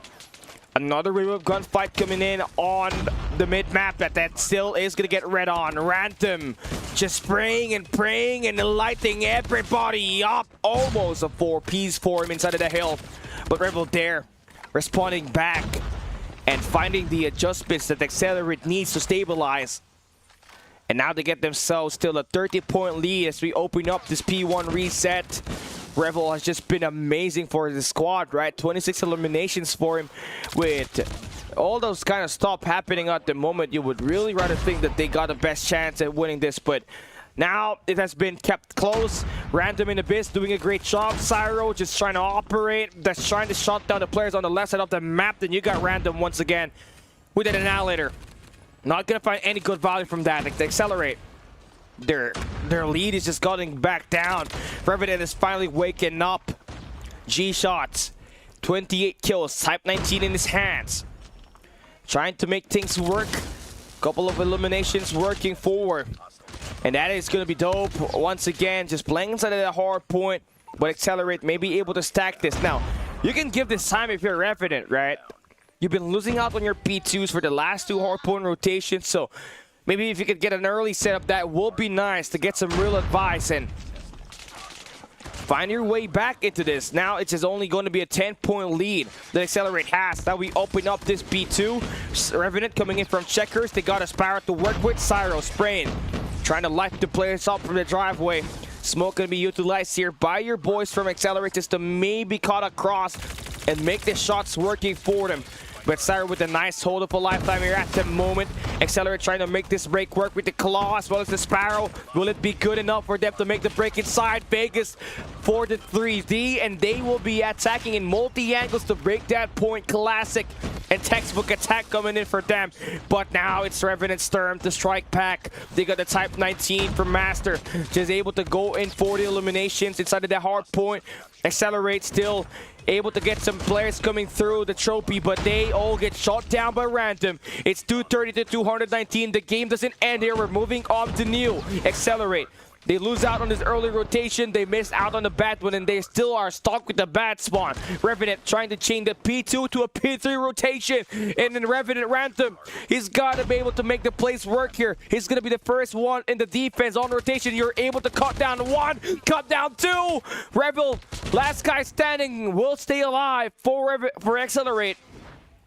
Another remove gunfight coming in on the mid-map that still is going to get red on. Random just spraying and praying and lighting everybody up. Almost a 4Ps for him inside of the hill. But Rebel there responding back and finding the adjustments that Accelerate needs to stabilize. And now they get themselves still a 30-point lead as we open up this P1 reset. Revel has just been amazing for the squad, right? 26 eliminations for him. With all those kind of stuff happening at the moment, you would really rather think that they got the best chance at winning this, but now it has been kept close. Random in Abyss doing a great job. Cyro just trying to operate, that's trying to shut down the players on the left side of the map. Then you got Random once again with an annihilator. Not gonna find any good value from that. Like, they Accelerate. Their lead is just going back down. Revenant is finally waking up. G-Shots, 28 kills, Type 19 in his hands. Trying to make things work. Couple of eliminations working forward. And that is going to be Dope. Once again, just playing inside of that hard point. But Accelerate may be able to stack this. Now, you can give this time if you're Revenant, right? You've been losing out on your P2s for the last 2 hard point rotations, so maybe if you could get an early setup, that will be nice to get some real advice and find your way back into this. Now it's just only going to be a 10-point lead that Accelerate has. Now we open up this B2. Revenant coming in from checkers. They got a Sparrow to work with. Cyro spraying, trying to light the players up from the driveway. Smoke going to be utilized here by your boys from Accelerate just to maybe cut across and make the shots working for them. But Cyro with a nice hold of a lifetime here at the moment. Accelerate trying to make this break work with the claw as well as the Sparrow. Will it be good enough for them to make the break inside? Vegas for the 3D, and they will be attacking in multi-angles to break that point. Classic and textbook attack coming in for them. But now it's Revenant's turn to strike back. They got the Type 19 from Master. Just able to go in for the eliminations inside of that hard point. Accelerate still able to get some players coming through the trophy, but they all get shot down by random. It's 230 to 219. The game doesn't end here. We're moving on to new. Accelerate. They lose out on this early rotation. They miss out on the bad one, and they still are stuck with the bad spawn. Revenant trying to chain the P2 to a P3 rotation, and then Revenant random. He's got to be able to make the plays work here. He's going to be the first one in the defense on rotation. You're able to cut down one, cut down two. Rebel, last guy standing, will stay alive for Accelerate.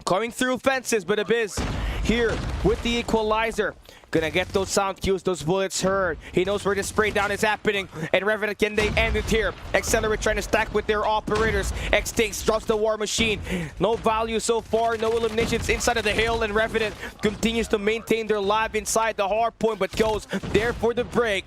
Coming through fences, but Abyss here with the equalizer. Gonna get those sound cues, those bullets heard. He knows where the spray down is happening. And Revenant, can they end it here? Accelerate trying to stack with their operators. X-Takes drops the War Machine. No value so far, no eliminations inside of the hill. And Revenant continues to maintain their lab inside the hard point, but goes there for the break.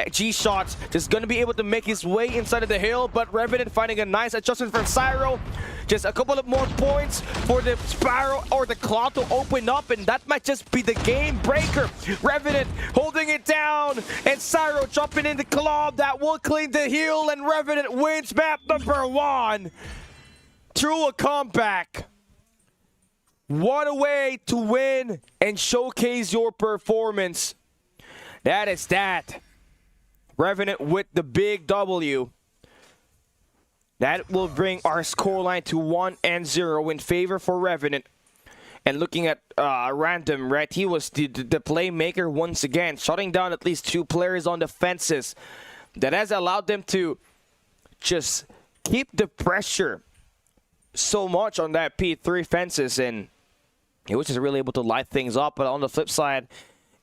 G-Shots just gonna be able to make his way inside of the hill, but Revenant finding a nice adjustment from Cyro. Just a couple of more points for the Sparrow or the Claw to open up, and that might just be the game breaker. Revenant holding it down, and Cyro jumping in the Claw. That will clean the heel, and Revenant wins map number 1 through a comeback. What a way to win and showcase your performance. That is that. Revenant with the big W. That will bring our scoreline to 1-0 in favor for Revenant. And looking at Random, right, he was the playmaker once again, shutting down at least 2 players on the fences. That has allowed them to just keep the pressure so much on that P3 fences, and he was just really able to light things up. But on the flip side,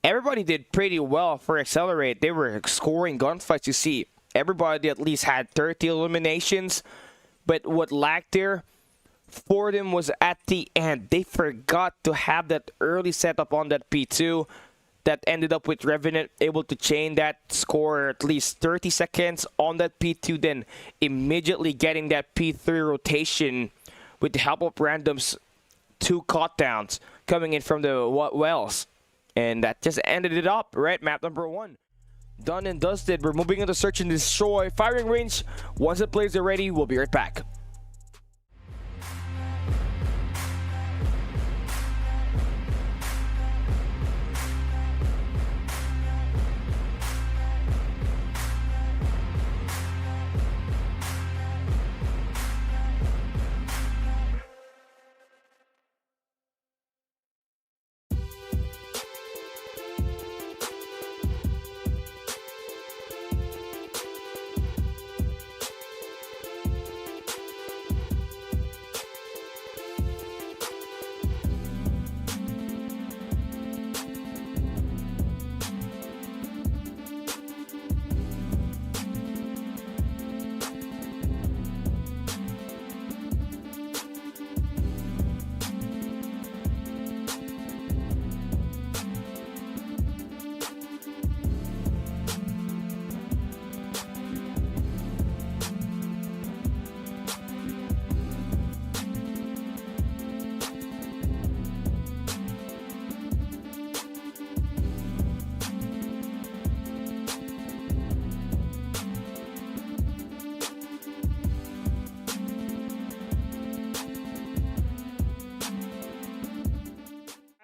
everybody did pretty well for Accelerate. They were scoring gunfights, you see. Everybody at least had 30 eliminations, but what lacked there for them was at the end. They forgot to have that early setup on that P2 that ended up with Revenant able to chain that score at least 30 seconds on that P2, then immediately getting that P3 rotation with the help of Random's 2 cut downs coming in from the wells. And that just ended it up, right? Map number 1. Done and dusted. We're moving into search and destroy. Firing range. Once the players are ready, we'll be right back.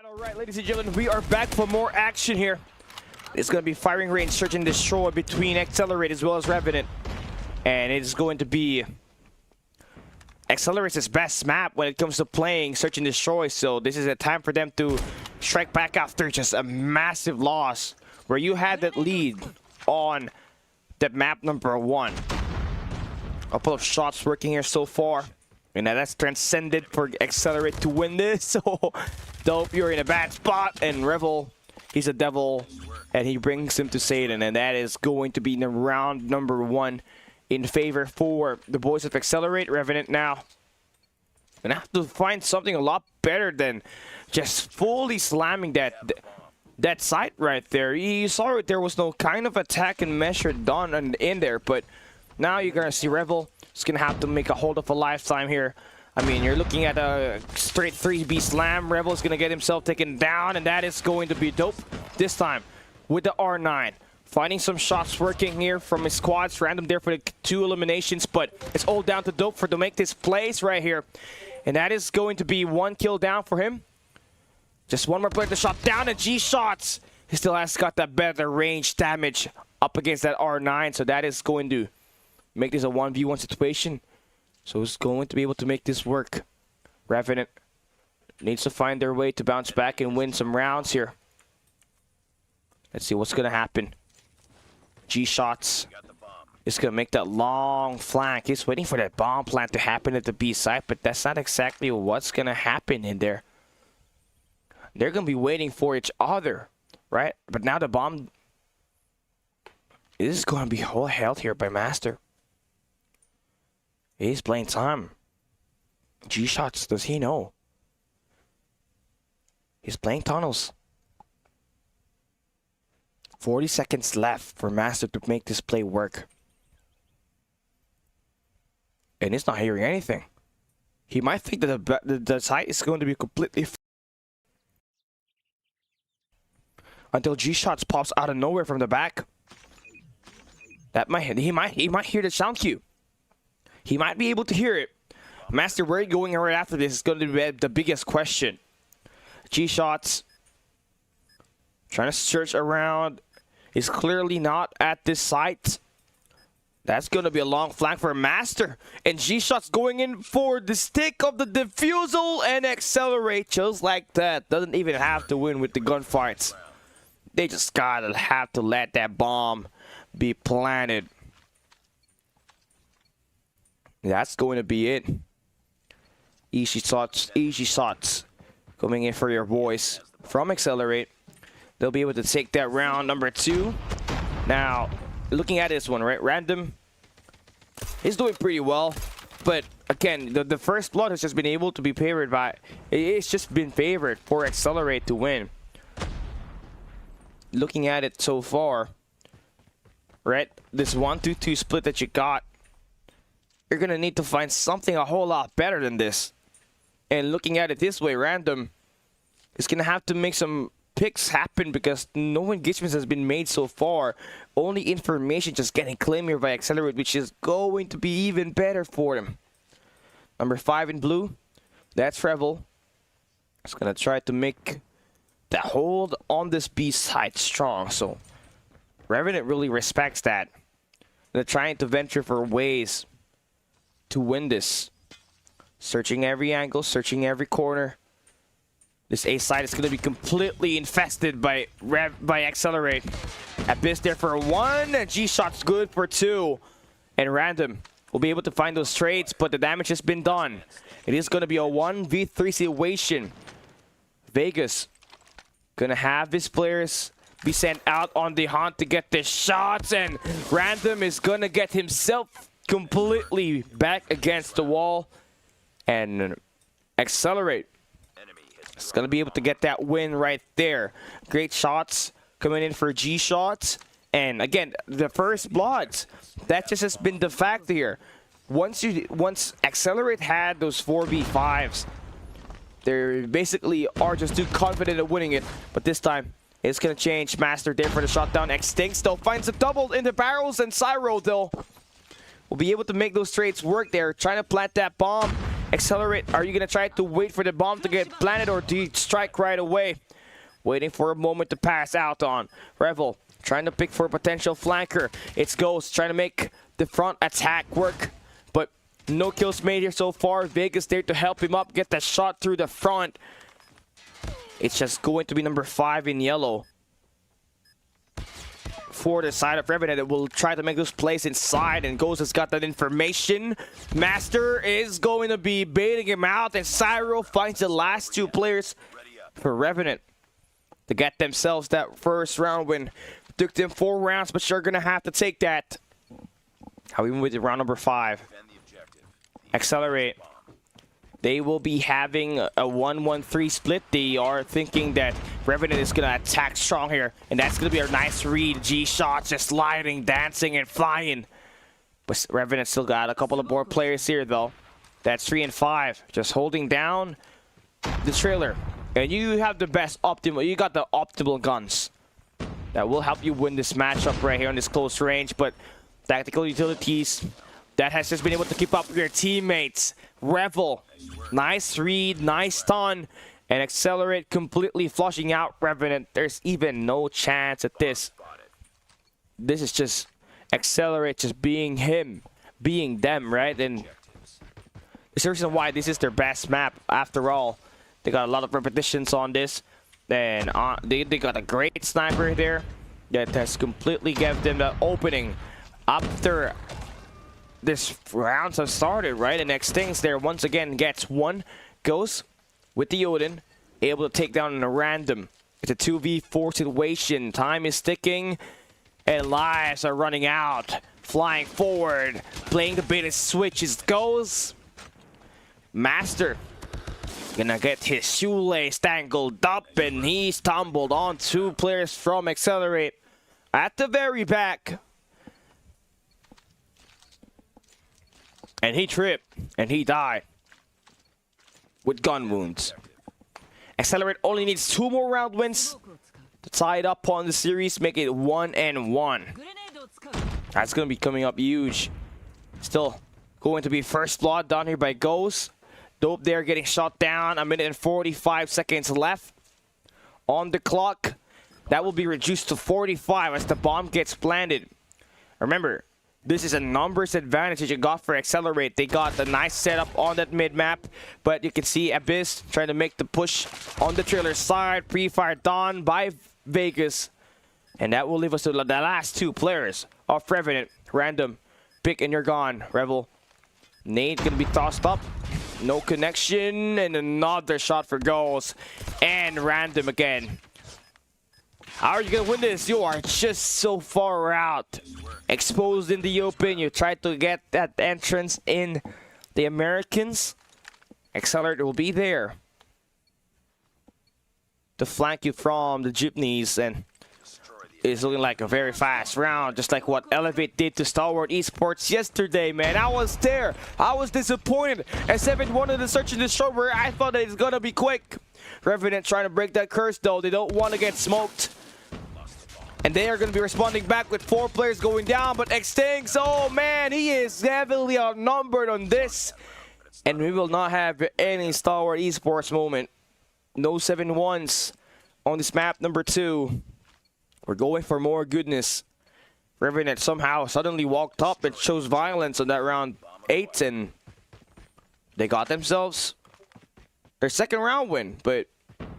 Alright, ladies and gentlemen, we are back for more action here. It's going to be firing range, search and destroy between Accelerate as well as Revenant. And it's going to be Accelerate's best map when it comes to playing search and destroy. So this is a time for them to strike back after just a massive loss where you had that lead on that map number 1. A couple of shots working here so far. And that's transcended for Accelerate to win this. So dope, you're in a bad spot. And Revel, he's a devil. And he brings him to Satan. And that is going to be the round number 1 in favor for the boys of Accelerate. Revenant now gonna have to find something a lot better than just fully slamming that site right there. You saw it, there was no kind of attack and measure done in there. But now you're gonna see Revel. He's gonna have to make a hold of a lifetime here. I mean, you're looking at a straight 3B slam. Revel's gonna get himself taken down, and that is going to be dope. This time with the R9. Finding some shots working here from his squads. Random there for the 2 eliminations, but it's all down to Dope to make this place right here. And that is going to be 1 kill down for him. Just 1 more player to shot down, and G-Shots. He still has got that better range damage up against that R9, so that is going to make this a 1v1 situation. So he's going to be able to make this work. Revenant needs to find their way to bounce back and win some rounds here. Let's see what's going to happen. G-Shots is going to make that long flank. He's waiting for that bomb plant to happen at the B site, but that's not exactly what's going to happen in there. They're going to be waiting for each other, right? But now the bomb is going to be all held here by Master. He's playing time. G-Shots, does he know? He's playing tunnels. 40 seconds left for Master to make this play work. And he's not hearing anything. He might think that the site is going to be completely until G-Shots pops out of nowhere from the back. He might hear the sound cue. He might be able to hear it. Master, where are you going right after this is going to be the biggest question. G-Shots trying to search around. He's clearly not at this site. That's going to be a long flank for Master. And G-Shots going in for the stick of the defusal and accelerate just like that. Doesn't even have to win with the gunfights. They just gotta have to let that bomb be planted. That's going to be it. Easy shots coming in for your boys from Accelerate. They'll be able to take that round number 2. Now, looking at this one, right? Random is doing pretty well. But again, the first blood has just been able to be favored by... It's just been favored for Accelerate to win. Looking at it so far, right? This 1-2-2 split that you got, you're going to need to find something a whole lot better than this. And looking at it this way, Random is going to have to make some picks happen because no engagements has been made so far. Only information just getting claimed here by Accelerate, which is going to be even better for them. Number 5 in blue, that's Revel. It's going to try to make that hold on this B side strong. So Revenant really respects that. They're trying to venture for ways to win this. Searching every angle, searching every corner. This A side is going to be completely infested by Accelerate. Abyss there for 1. G-Shot's good for 2. And Random will be able to find those trades, but the damage has been done. It is going to be a 1v3 situation. Vegas gonna have his players be sent out on the hunt to get the shots, and Random is gonna get himself completely back against the wall, and Accelerate is gonna be able to get that win right there. Great shots coming in for G-Shots, and again, the first bloods, that just has been the fact here. Once Accelerate had those 4v5s, they basically are just too confident at winning it. But this time, it's going to change. Master there for the shot down. Extinct though finds a double in the barrels, and Cyro though will be able to make those trades work there. Trying to plant that bomb. Accelerate, are you going to try to wait for the bomb to get planted, or do you strike right away? Waiting for a moment to pass out on. Revel trying to pick for a potential flanker. It's Ghost trying to make the front attack work. No kills made here so far. Vegas there to help him up, get that shot through the front. It's just going to be number 5 in yellow for the side of Revenant that will try to make those plays inside, and Ghost has got that information. Master is going to be baiting him out, and Cyro finds the last 2 players for Revenant to get themselves that first round win. Took them 4 rounds, but you're going to have to take that. How we move to round number 5. Accelerate. They will be having a 1-1-3 split. They are thinking that Revenant is going to attack strong here. And that's going to be a nice read. G-Shots just sliding, dancing, and flying. But Revenant still got a couple of more players here, though. That's 3 and 5. Just holding down the trailer. And you have the best optimal. You got the optimal guns. that will help you win this matchup right here on this close range. But tactical utilities, that has just been able to keep up with your teammates. Revel, nice read, nice stun, and Accelerate completely flushing out Revenant. There's even no chance at this. This is just Accelerate just being him, being them, right? And there's a reason why this is their best map. After all, they got a lot of repetitions on this. And they got a great sniper there that has completely given them the opening after this rounds have started, right? And next things there once again gets one, goes with the Odin, able to take down in a random. It's a 2v4 situation. Time is ticking and lives are running out. Flying forward, playing the bait as switches goes. Master gonna get his shoelace tangled up, and he stumbled on two players from Accelerate at the very back. And he tripped, and he died with gun wounds. Accelerate only needs 2 more round wins to tie it up on the series, make it 1-1. That's gonna be coming up huge. Still going to be first blood down here by Ghost. Dope there getting shot down. 1 minute and 45 seconds left on the clock. That will be reduced to 45 as the bomb gets planted. Remember, this is a numbers advantage that you got for Accelerate. They got a nice setup on that mid-map, but you can see Abyss trying to make the push on the trailer side. Pre-fire done by Vegas. And that will leave us to the last 2 players of Revenant. Random. Pick and you're gone, Revel. Nade gonna be tossed up. No connection, and another shot for goals. And random again. How are you gonna win this? You are just so far out. Exposed in the open. You tried to get that entrance in the Americans. Accelerate will be there to flank you from the jeepneys, and it's looking like a very fast round, just like what Elevate did to Stalwart Esports yesterday, man. I was there. I was disappointed. S7 wanted to search and destroy where I thought it was gonna be quick. Revenant trying to break that curse, though. They don't want to get smoked. And they are going to be responding back with 4 players going down, but Extinct, oh man, he is heavily outnumbered on this. And we will not have any Stalwart Esports moment. No 7-1s on this map number 2. We're going for more goodness. Revenant somehow suddenly walked up and chose violence on that round 8, and they got themselves their second round win. But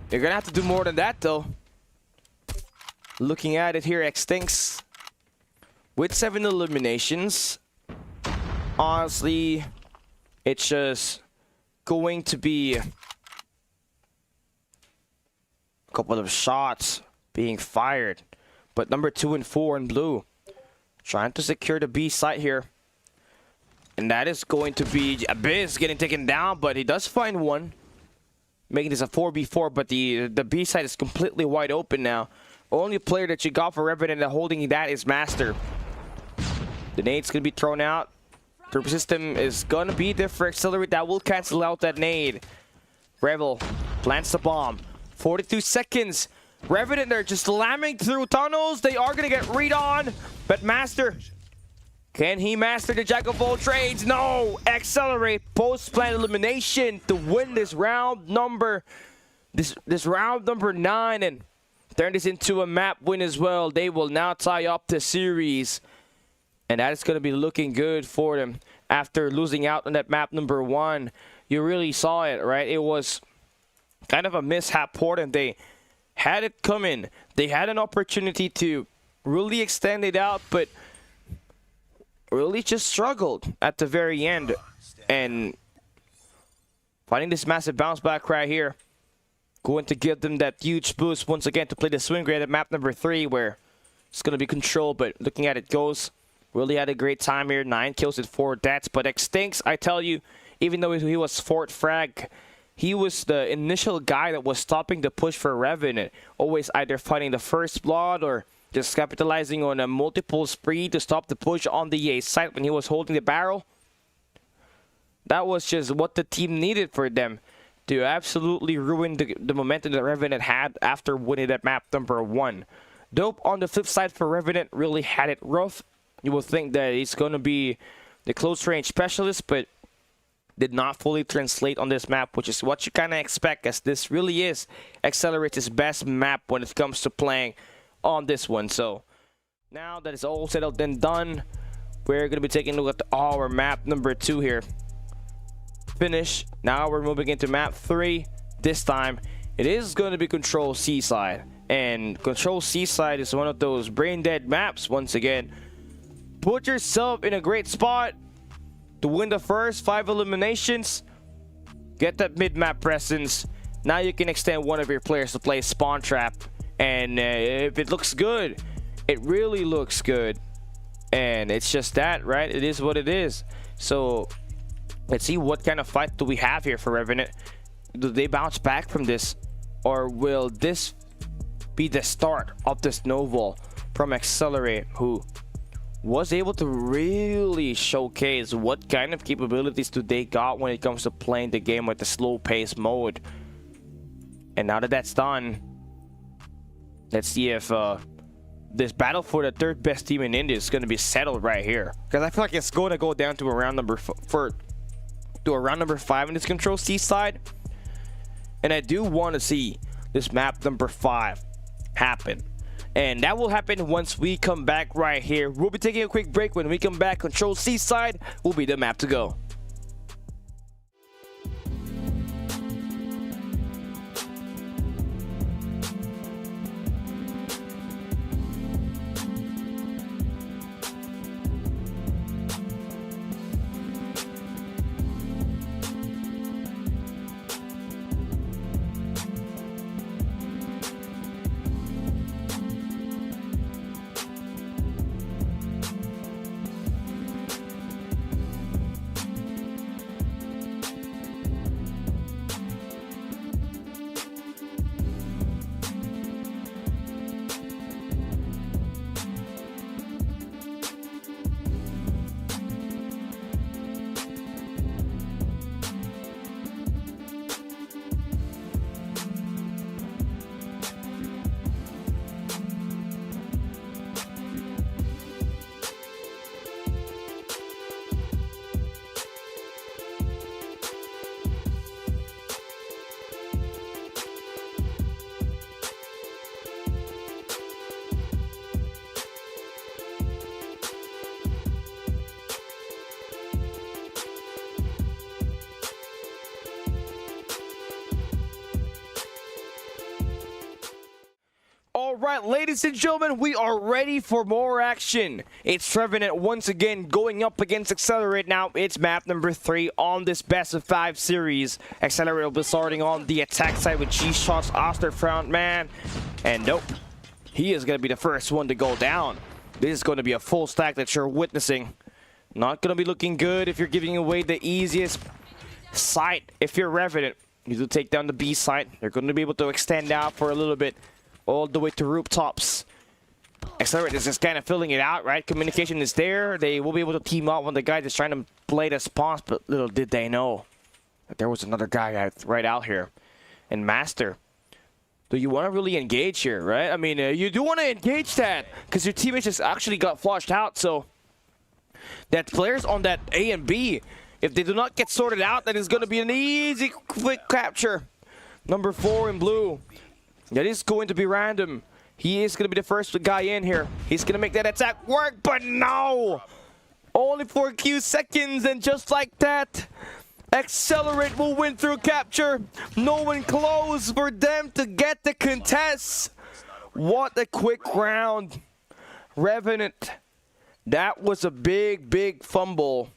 they're going to have to do more than that, though. Looking at it here, Extincts with 7 eliminations. Honestly, it's just going to be a couple of shots being fired. But number 2 and 4 in blue trying to secure the B site here. And that is going to be Abyss getting taken down, but he does find one. Making this a 4v4, but the B site is completely wide open now. Only player that you got for Revenant holding that is Master. The nade's going to be thrown out. The system is going to be there for Accelerate. That will cancel out that nade. Revel plants the bomb. 42 seconds. Revenant, they're just slamming through tunnels. They are going to get read on. But Master, can he master the jack of all trades? No. Accelerate post-plan elimination to win this round number. This round number 9, and turn this into a map win as well. They will now tie up the series. And that is going to be looking good for them after losing out on that map number 1. You really saw it, right? It was kind of a mishap for them. They had it coming. They had an opportunity to really extend it out, but really just struggled at the very end. And finding this massive bounce back right here, going to give them that huge boost once again to play the swing grade at map number 3, where it's going to be controlled. But looking at it goes, really had a great time here. 9 kills with 4 deaths. But Extincts, I tell you, even though he was 4th frag, he was the initial guy that was stopping the push for Revenant. Always either fighting the first blood or just capitalizing on a multiple spree to stop the push on the A site when he was holding the barrel. That was just what the team needed for them to absolutely ruin the momentum that Revenant had after winning that map number 1. Dope on the flip side for Revenant really had it rough. You will think that he's going to be the close range specialist, but did not fully translate on this map, which is what you kind of expect, as this really is Accelerate's best map when it comes to playing on this one. So now that it's all settled and done, we're going to be taking a look at our map number 2 here. Finish. Now we're moving into map 3. This time it is going to be Control Seaside, and Control Seaside is one of those brain dead maps. Once again, put yourself in a great spot to win the first 5 eliminations, get that mid-map presence. Now you can extend one of your players to play Spawn Trap, and if it looks good, it really looks good, and it's just that, right? It is what it is. So let's see what kind of fight do we have here for Revenant. Do they bounce back from this, or will this be the start of the snowball from Accelerate, who was able to really showcase what kind of capabilities do they got when it comes to playing the game with the slow pace mode. And now that that's done, let's see if this battle for the 3rd best team in India is going to be settled right here, because I feel like it's going to go down to a round number 5 in this Control Seaside, and I do want to see this map number 5 happen. And that will happen once we come back right here. We'll be taking a quick break. When we come back, Control Seaside will be the map to go. Alright, ladies and gentlemen, we are ready for more action. It's Revenant once again going up against Accelerate. Now it's map number 3 on this best of 5 series. Accelerate will be starting on the attack side with G-Shots as their front man. And nope, he is going to be the first one to go down. This is going to be a full stack that you're witnessing. Not going to be looking good if you're giving away the easiest site. If you're Revenant, you do take down the B site. They're going to be able to extend out for a little bit, all the way to rooftops. Accelerate is just kind of filling it out, right? Communication is there. They will be able to team up when the guy is trying to play the spawns, but little did they know that there was another guy right out here. And Master, do you want to really engage here, right? I mean, you do want to engage that, because your teammates just actually got flushed out, so that players on that A and B, if they do not get sorted out, then it's going to be an easy, quick capture. Number 4 in blue. That is going to be random. He is going to be the first guy in here. He's going to make that attack work, but no! Only for a few seconds, and just like that, Accelerate will win through capture. No one close for them to get the contest. What a quick round. Revenant, that was a big, big fumble.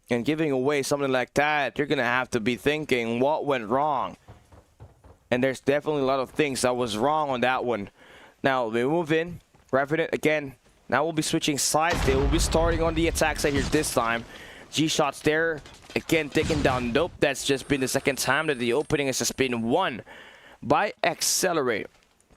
And giving away something like that, you're going to have to be thinking, what went wrong? And there's definitely a lot of things that was wrong on that one. Now, we move in. Revenant, again, now we'll be switching sides. They will be starting on the attack side here this time. G-Shots there. Again, taking down Dope. That's just been the second time that the opening has just been won by Accelerate.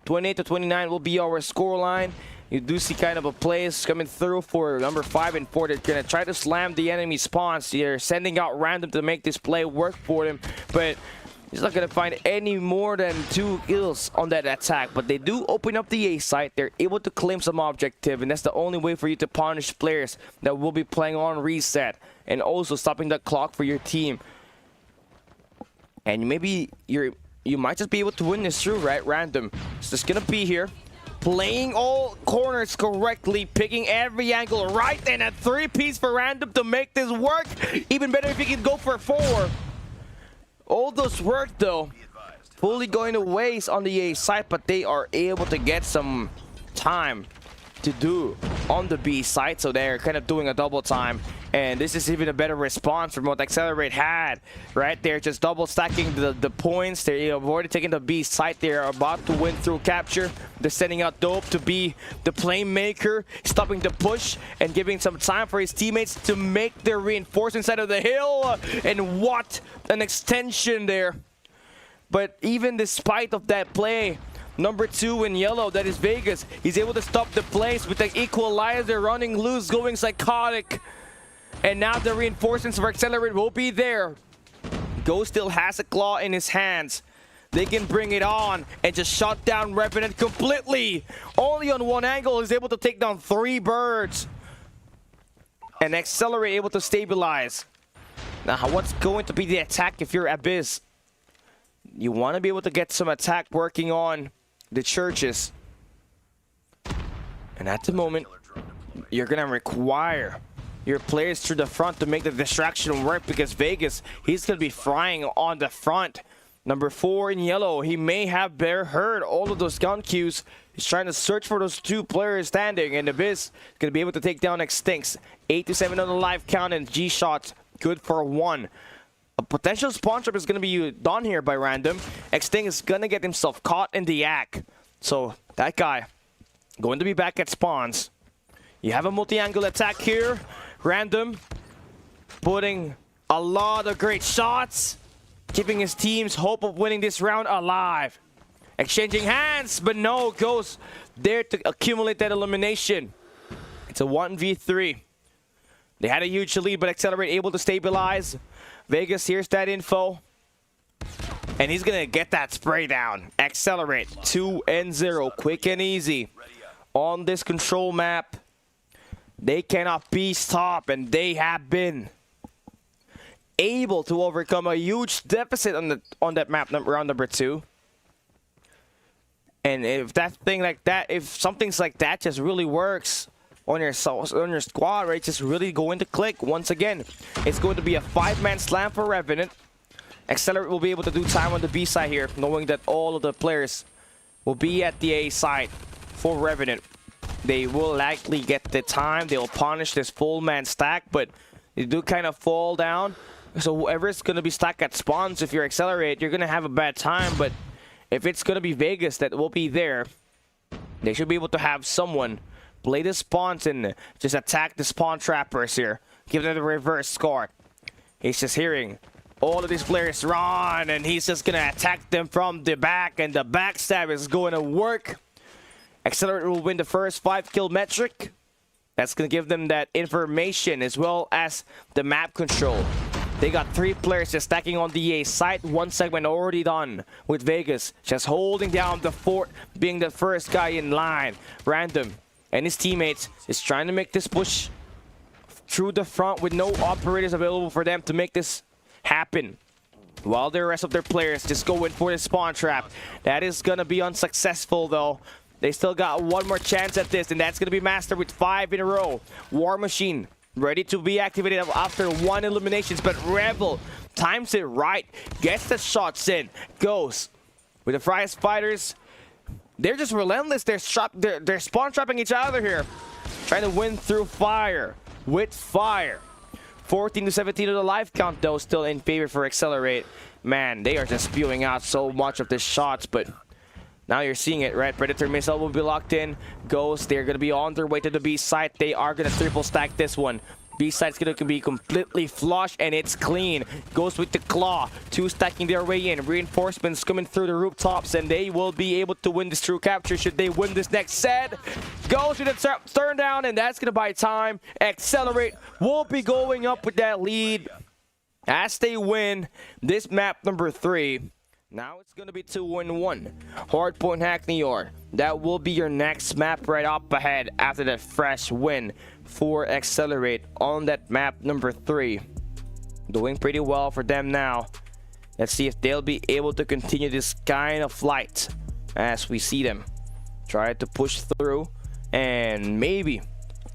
28-29 will be our scoreline. You do see kind of a plays coming through for number 5 and 4. They're going to try to slam the enemy spawns. They're sending out random to make this play work for them. But He's not going to find any more than 2 kills on that attack, but they do open up the A site. They're able to claim some objective, and that's the only way for you to punish players that will be playing on reset, and also stopping the clock for your team. And maybe you might just be able to win this through, right? Random. It's just going to be here, playing all corners correctly, picking every angle right, and a 3-piece for Random to make this work. Even better if he can go for 4. All those work though, fully going to waste on the A site, but they are able to get some time to do on the B site, so they're kind of doing a double time. And this is even a better response from what Accelerate had, right? They're just double stacking the points. They're already taking the B site. They're about to win through capture. They're sending out Dope to be the playmaker, stopping the push and giving some time for his teammates to make their reinforcement side of the hill. And what an extension there. But even despite of that play, number 2 in yellow, that is Vegas, he's able to stop the plays with the equalizer running loose, going psychotic. And now the reinforcements for Accelerate will be there. Ghost still has a claw in his hands. They can bring it on and just shut down Revenant completely. Only on one angle, he's able to take down 3 birds. And Accelerate able to stabilize. Now, what's going to be the attack if you're Abyss? You want to be able to get some attack working on the churches. And at the moment, you're going to require your players to the front to make the distraction work, because Vegas, he's going to be frying on the front. Number 4 in yellow, he may have heard all of those gun cues. He's trying to search for those 2 players standing, and Abyss is going to be able to take down Extincts. 8-7 on the live count, and G-Shots good for 1. A potential spawn trap is going to be done here by Random. Extinct is going to get himself caught in the act. So that guy going to be back at spawns. You have a multi-angle attack here. Random putting a lot of great shots, keeping his team's hope of winning this round alive. Exchanging hands, but no, goes there to accumulate that elimination. It's a 1v3. They had a huge lead, but Accelerate able to stabilize. Vegas, here's that info. And he's going to get that spray down. Accelerate 2-0, quick and easy. On this control map, they cannot be stopped, and they have been able to overcome a huge deficit on that map, round number 2. And if something like that just really works on your squad, right, just really going to click. Once again, it's going to be a 5-man slam for Revenant. Accelerate will be able to do time on the B side here, knowing that all of the players will be at the A side for Revenant. They will likely get the time. They'll punish this full man stack, but they do kind of fall down. So whoever's going to be stuck at spawns, if you're Accelerate, you're going to have a bad time. But if it's going to be Vegas that will be there, they should be able to have someone play the spawns and just attack the spawn trappers here. Give them the reverse score. He's just hearing all of these players run, and he's just going to attack them from the back, and the backstab is going to work. Accelerate will win the first 5-kill metric. That's going to give them that information as well as the map control. They got 3 players just stacking on the A site. 1 segment already done with Vegas just holding down the fort, being the first guy in line. Random and his teammates is trying to make this push through the front with no operators available for them to make this happen, while the rest of their players just go in for the spawn trap. That is going to be unsuccessful though. They still got 1 more chance at this, and that's going to be Master with 5 in a row. War Machine ready to be activated after 1 eliminations, but Rebel times it right, gets the shots in, goes with the Fries Fighters. They're just relentless. They're spawn trapping each other here, trying to win through fire with fire. 14-17 of the life count though, still in favor for Accelerate. Man, they are just spewing out so much of the shots, but now you're seeing it, right? Predator missile will be locked in. Ghost, they're going to be on their way to the B site. They are going to triple stack this one. B site's going to be completely flush, and it's clean. Ghost with the claw. 2 stacking their way in. Reinforcements coming through the rooftops, and they will be able to win this true capture should they win this next set. Ghost with a turn down, and that's going to buy time. Accelerate will be going up with that lead as they win this map number 3. Now it's going to be 2-1. Hardpoint Hackney Yard. That will be your next map right up ahead after that fresh win for Accelerate on that map number 3. Doing pretty well for them now. Let's see if they'll be able to continue this kind of flight as we see them try to push through and maybe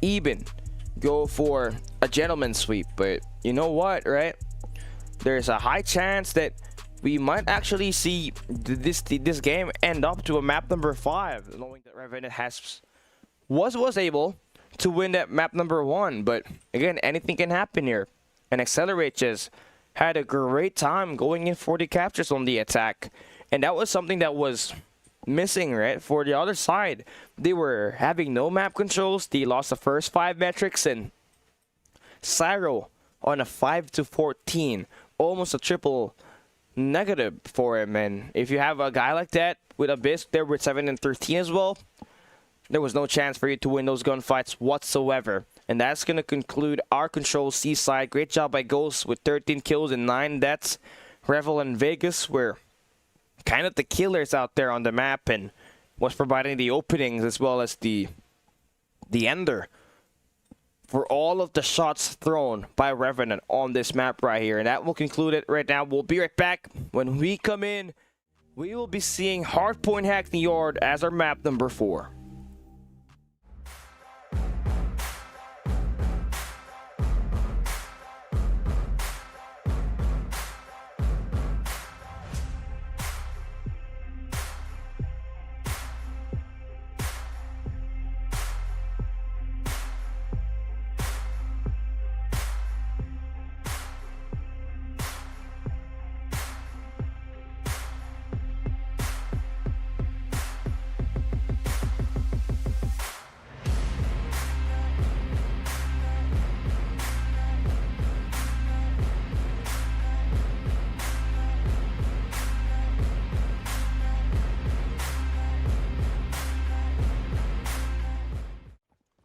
even go for a gentleman's sweep. But you know what, right? There's a high chance that we might actually see this game end up to a map number 5, knowing that Revenant was able to win that map number 1. But again, anything can happen here. And Accelerate just had a great time going in for the captures on the attack, and that was something that was missing, right? For the other side, they were having no map controls. They lost the first 5 metrics, and Cyro on a 5-14, almost a triple negative for him. And if you have a guy like that with Abyss there with 7-13 as well, there was no chance for you to win those gunfights whatsoever. And that's going to conclude our control Seaside. Great job by Ghost with 13 kills and 9 deaths. Revel and Vegas were kind of the killers out there on the map and was providing the openings as well as the ender for all of the shots thrown by Revenant on this map right here. And that will conclude it right now. We'll be right back. When we come in, we will be seeing Hardpoint Hackney Yard as our map number 4.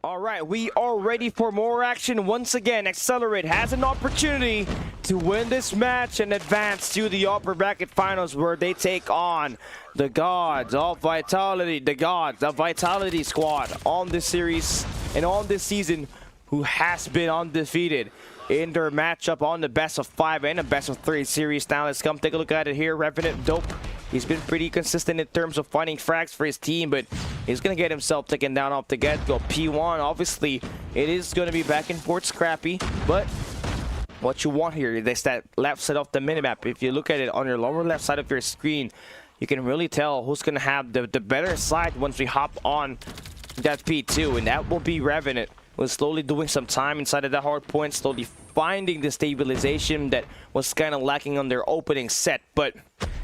Alright, we are ready for more action. Once again, Accelerate has an opportunity to win this match and advance to the upper bracket finals, where they take on the gods of Vitality, squad on this series and on this season, who has been undefeated in their matchup on the best of 5 and a best of 3 series. Now let's come take a look at it here. Revenant, dope. He's been pretty consistent in terms of finding frags for his team, but he's going to get himself taken down off the get-go. P1, obviously, it is going to be back and forth scrappy, but what you want here is that left side of the minimap. If you look at it on your lower left side of your screen, you can really tell who's going to have the better side once we hop on that P2, and that will be Revenant. Was slowly doing some time inside of that hard point, slowly finding the stabilization that was kind of lacking on their opening set, but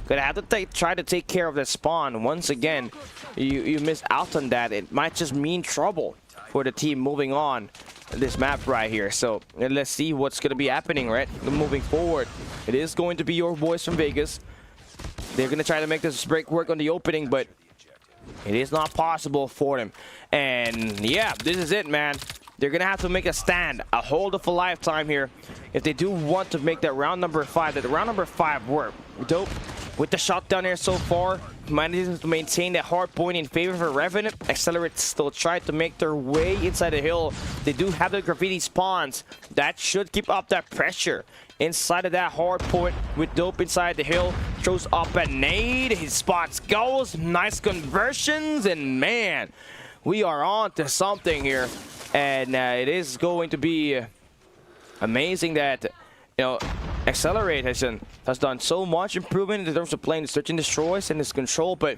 gonna have to try to take care of that spawn. Once again, you miss out on that. It might just mean trouble for the team moving on this map right here. So let's see what's gonna be happening, right? Moving forward, it is going to be your boys from Vegas. They're gonna try to make this break work on the opening, but it is not possible for them. And yeah, this is it, man. They're going to have to make a stand, a hold of a lifetime here, if they do want to make that round number 5. That round number 5 work. Dope. With the shot down here so far, managing to maintain that hard point in favor for Revenant. Accelerate still try to make their way inside the hill. They do have the graffiti spawns. That should keep up that pressure inside of that hard point with Dope inside the hill. Throws up a nade. He spots goals. Nice conversions. And man, we are on to something here. And it is going to be amazing that, you know, Accelerate has done so much improvement in terms of playing the search and destroys and his control, but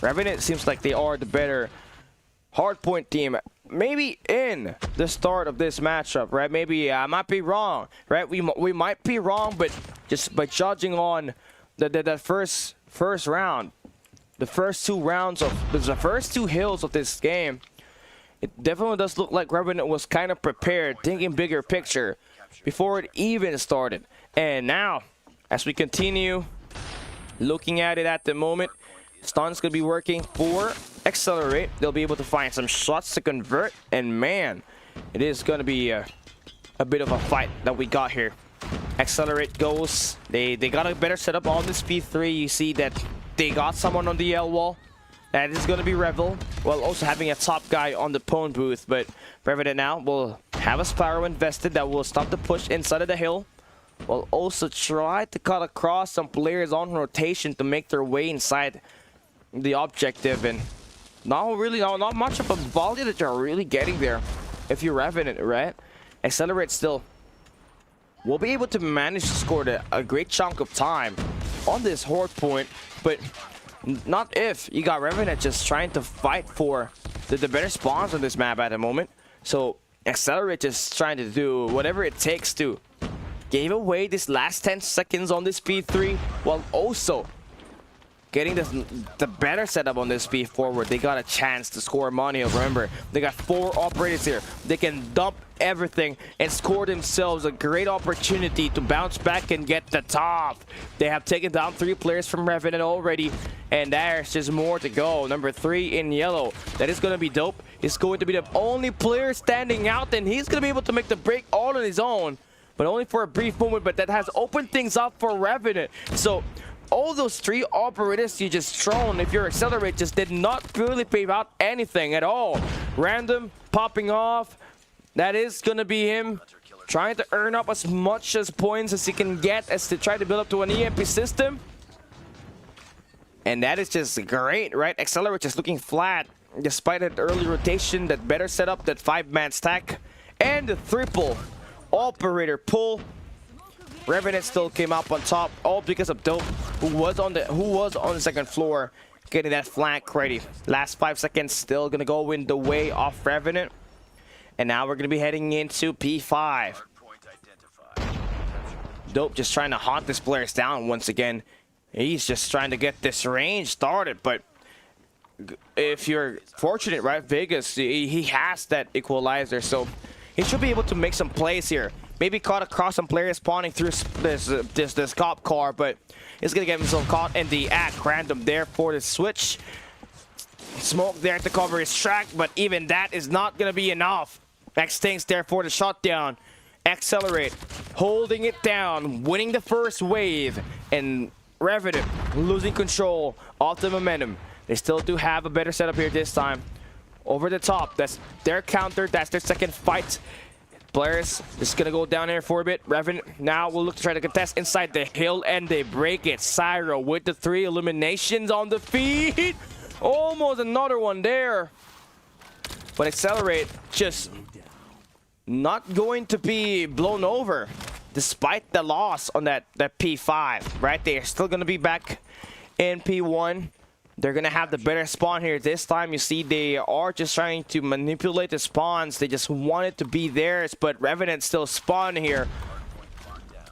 Revenant seems like they are the better hardpoint team. Maybe in the start of this matchup, right? Maybe I might be wrong, right? We might be wrong, but just by judging on the first round, the first 2 rounds of the first 2 hills of this game, it definitely does look like Revenant was kind of prepared, thinking bigger picture before it even started. And now, as we continue looking at it at the moment, stun's going to be working for Accelerate. They'll be able to find some shots to convert. And man, it is going to be a bit of a fight that we got here Accelerate goes. They got a better setup on this P3. You see that they got someone on the L wall. That is going to be Revel, while also having a top guy on the Pwn booth. But Revenant now will have a Sparrow invested that will stop the push inside of the hill. Will also try to cut across some players on rotation to make their way inside the objective. And not much of a volley that you're really getting there if you're Revenant, right? Accelerate still will be able to manage to score a great chunk of time on this horde point, but not if. You got Revenant just trying to fight for the better spawns on this map at the moment. So Accelerate just trying to do whatever it takes to give away this last 10 seconds on this P3, while also getting the better setup on this speed forward. They got a chance to score money. Remember, they got 4 operators here. They can dump everything and score themselves a great opportunity to bounce back and get the top. They have taken down 3 players from Revenant already, and there's just more to go. Number 3 in yellow. That is going to be dope. He's going to be the only player standing out, and he's going to be able to make the break all on his own, but only for a brief moment. But that has opened things up for Revenant. So all those 3 operators you just thrown, if your Accelerate, just did not really pave out anything at all. Random popping off. That is gonna be him trying to earn up as much as points as he can get as to try to build up to an EMP system. And that is just great, right? Accelerate just looking flat despite that early rotation, that better setup, that 5-man stack, and the triple operator pull. Revenant still came up on top, all because of Dope, who was on the second floor, getting that flank ready. Last 5 seconds still gonna go in the way of Revenant, and now we're gonna be heading into P5. Dope just trying to haunt this players down once again. He's just trying to get this range started, but if you're fortunate, right, Vegas, he has that equalizer, so he should be able to make some plays here. Maybe caught across some players spawning through this cop car, but he's gonna get himself caught in the act. Random there for the switch. Smoke there to cover his track, but even that is not gonna be enough. X-Tanks there for the shutdown. Accelerate, holding it down, winning the first wave, and Revenant losing control of the momentum. They still do have a better setup here this time. Over the top, that's their counter, that's their second fight. Players just gonna go down there for a bit. Revenant now will look to try to contest inside the hill, and they break it. Syro with the 3 eliminations on the feed. Almost another one there. But Accelerate just not going to be blown over despite the loss on that P5, right? They are still gonna be back in P1. They're gonna have the better spawn here this time. You see, they are just trying to manipulate the spawns. They just want it to be theirs, but Revenant still spawn here,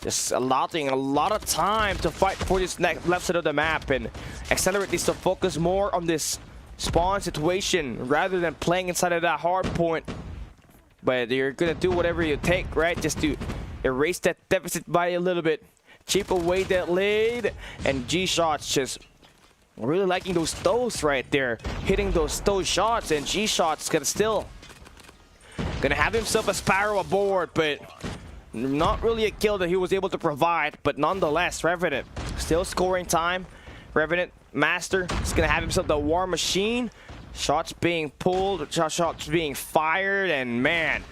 just allowing a lot of time to fight for this left side of the map. And Accelerate needs to focus more on this spawn situation rather than playing inside of that hard point. But you're gonna do whatever you take, right, just to erase that deficit by a little bit, chip away that lead. And G-Shots just really liking those toes right there, hitting those toe shots, and G-Shots gonna have himself a Sparrow aboard, but not really a kill that he was able to provide. But nonetheless, Revenant still scoring time. Revenant Master is gonna have himself the War Machine. Shots being pulled, shots being fired, and man,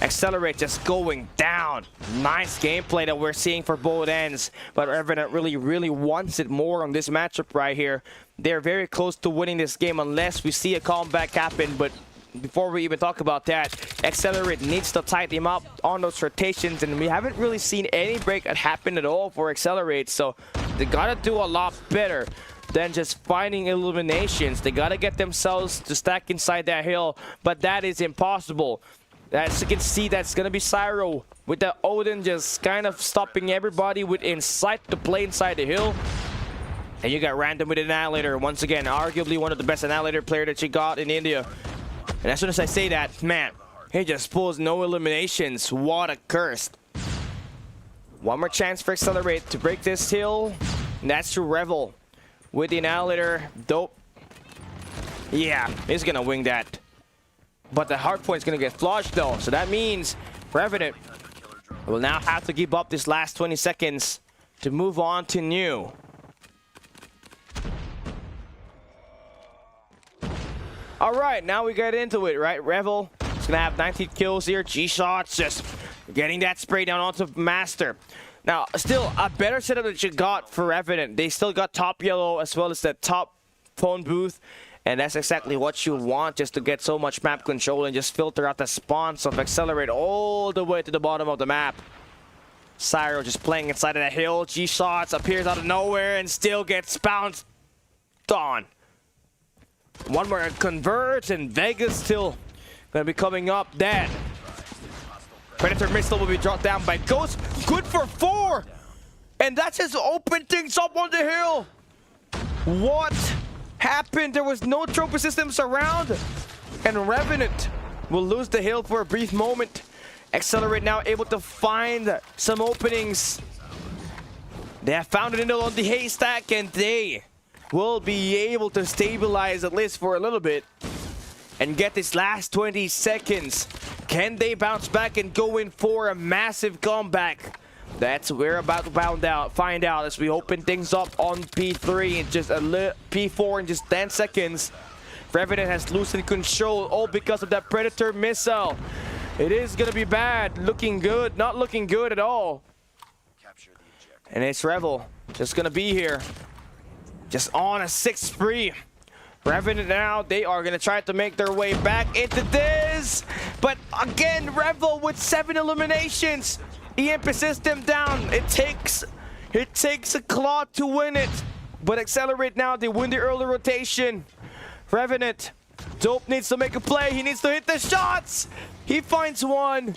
Accelerate just going down. Nice gameplay that we're seeing for both ends, but Revenant really wants it more on this matchup right here. They're very close to winning this game unless we see a comeback happen. But before we even talk about that, Accelerate needs to tighten him up on those rotations, and we haven't really seen any break that happen at all for Accelerate, so they gotta do a lot better than just finding eliminations. They gotta get themselves to stack inside that hill, but that is impossible. As you can see, that's gonna be Syro with the Odin just kind of stopping everybody with insight to play inside the hill. And you got Random with Annihilator. Once again, arguably one of the best Annihilator player that you got in India. And as soon as I say that, man, he just pulls no eliminations. What a curse. One more chance for Accelerate to break this hill, and that's through Revel with the Annihilator. Dope. Yeah, he's gonna wing that. But the hard point's gonna get flushed though, so that means Revenant We'll now have to give up this last 20 seconds to move on to new. All right, now we get into it, right? Revel is gonna have 19 kills here. G-Shots just getting that spray down onto Master. Now, still a better setup that you got for Revenant. They still got top yellow as well as the top phone booth. And that's exactly what you want, just to get so much map control and just filter out the spawns of Accelerate all the way to the bottom of the map. Cyro just playing inside of the hill. G-Shots appears out of nowhere and still gets bounced on. One more converts and Vegas still gonna be coming up dead. Predator missile will be dropped down by Ghost. Good for 4! And that just opened things up on the hill. What happened? There was no trophy systems around. And Revenant will lose the hill for a brief moment. Accelerate now able to find some openings. They have found it on the haystack and they will be able to stabilize at least for a little bit and get this last 20 seconds. Can they bounce back and go in for a massive comeback? That's what we're about to find out as we open things up on P3 in just P4 in just 10 seconds. Revenant has loosened control all because of that Predator missile. It is gonna be bad. Looking good, not looking good at all. And it's Revel just gonna be here. Just on a 6-free. Revenant now, they are gonna try to make their way back into this. But again, Revel with 7 eliminations. EMP system down. It takes a claw to win it. But Accelerate now, they win the early rotation. Revenant, Dope needs to make a play. He needs to hit the shots. He finds one.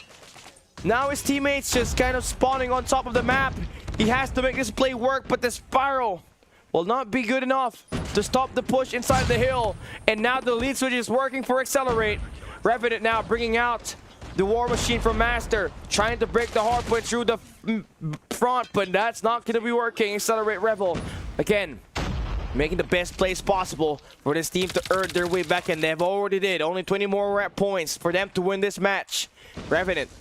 Now his teammates just kind of spawning on top of the map. He has to make this play work, but the spiral will not be good enough to stop the push inside the hill. And now the lead switch is working for Accelerate. Revenant now bringing out the War Machine from Master, trying to break the hardpoint through the front, but that's not going to be working. Accelerate Revel again, making the best plays possible for this team to earn their way back, and they've already did. Only 20 more points for them to win this match. Revenant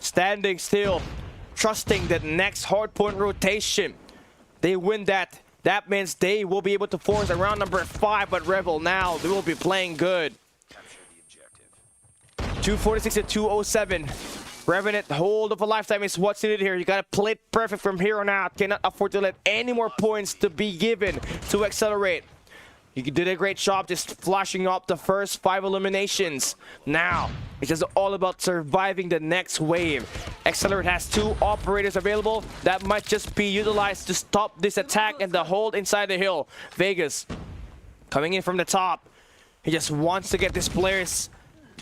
standing still, trusting that next hardpoint rotation, they win that. That means they will be able to force around number 5, but Revel now, they will be playing good. 246 to 207. Revenant, hold of a lifetime is what's needed here. You gotta play it perfect from here on out. Cannot afford to let any more points to be given to Accelerate. You did a great job just flashing up the first 5 eliminations. Now, it's just all about surviving the next wave. Accelerate has 2 operators available that might just be utilized to stop this attack and the hold inside the hill. Vegas coming in from the top. He just wants to get this players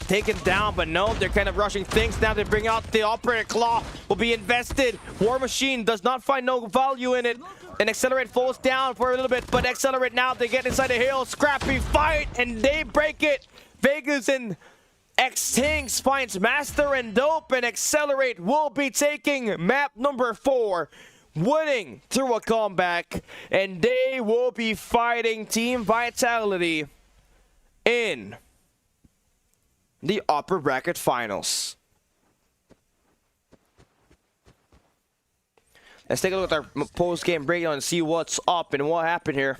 taken down, but no, they're kind of rushing things. Now they bring out the operator claw, will be invested. War Machine does not find no value in it, and Accelerate falls down for a little bit, but Accelerate now, they get inside the hill, scrappy fight, and they break it. Vegas and X-Tinks finds Master and Dope, and Accelerate will be taking map number 4, winning through a comeback, and they will be fighting Team Vitality in the upper bracket finals. Let's take a look at our post-game breakdown and see what's up and what happened here.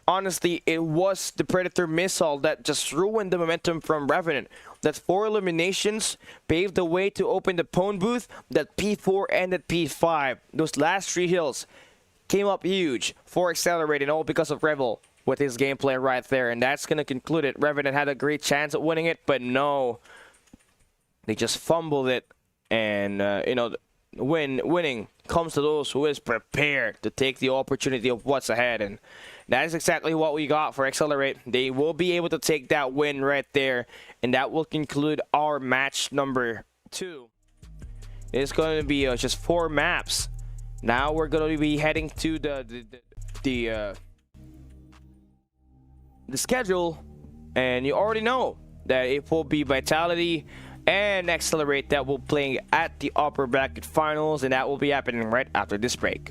Honestly, it was the Predator missile that just ruined the momentum from Revenant. That 4 eliminations paved the way to open the Pwn booth. That P4 and that P5. Those last 3 hills came up huge for Accelerate, and all because of Revel with his gameplay right there, and that's gonna conclude it. Revenant had a great chance at winning it, but no, they just fumbled it. And you know, winning comes to those who is prepared to take the opportunity of what's ahead, and that is exactly what we got for Accelerate. They will be able to take that win right there, and that will conclude our match number 2. It's going to be just 4 maps. Now we're going to be heading to the schedule, and you already know that it will be Vitality and Accelerate that will play at the upper bracket finals, and that will be happening right after this break.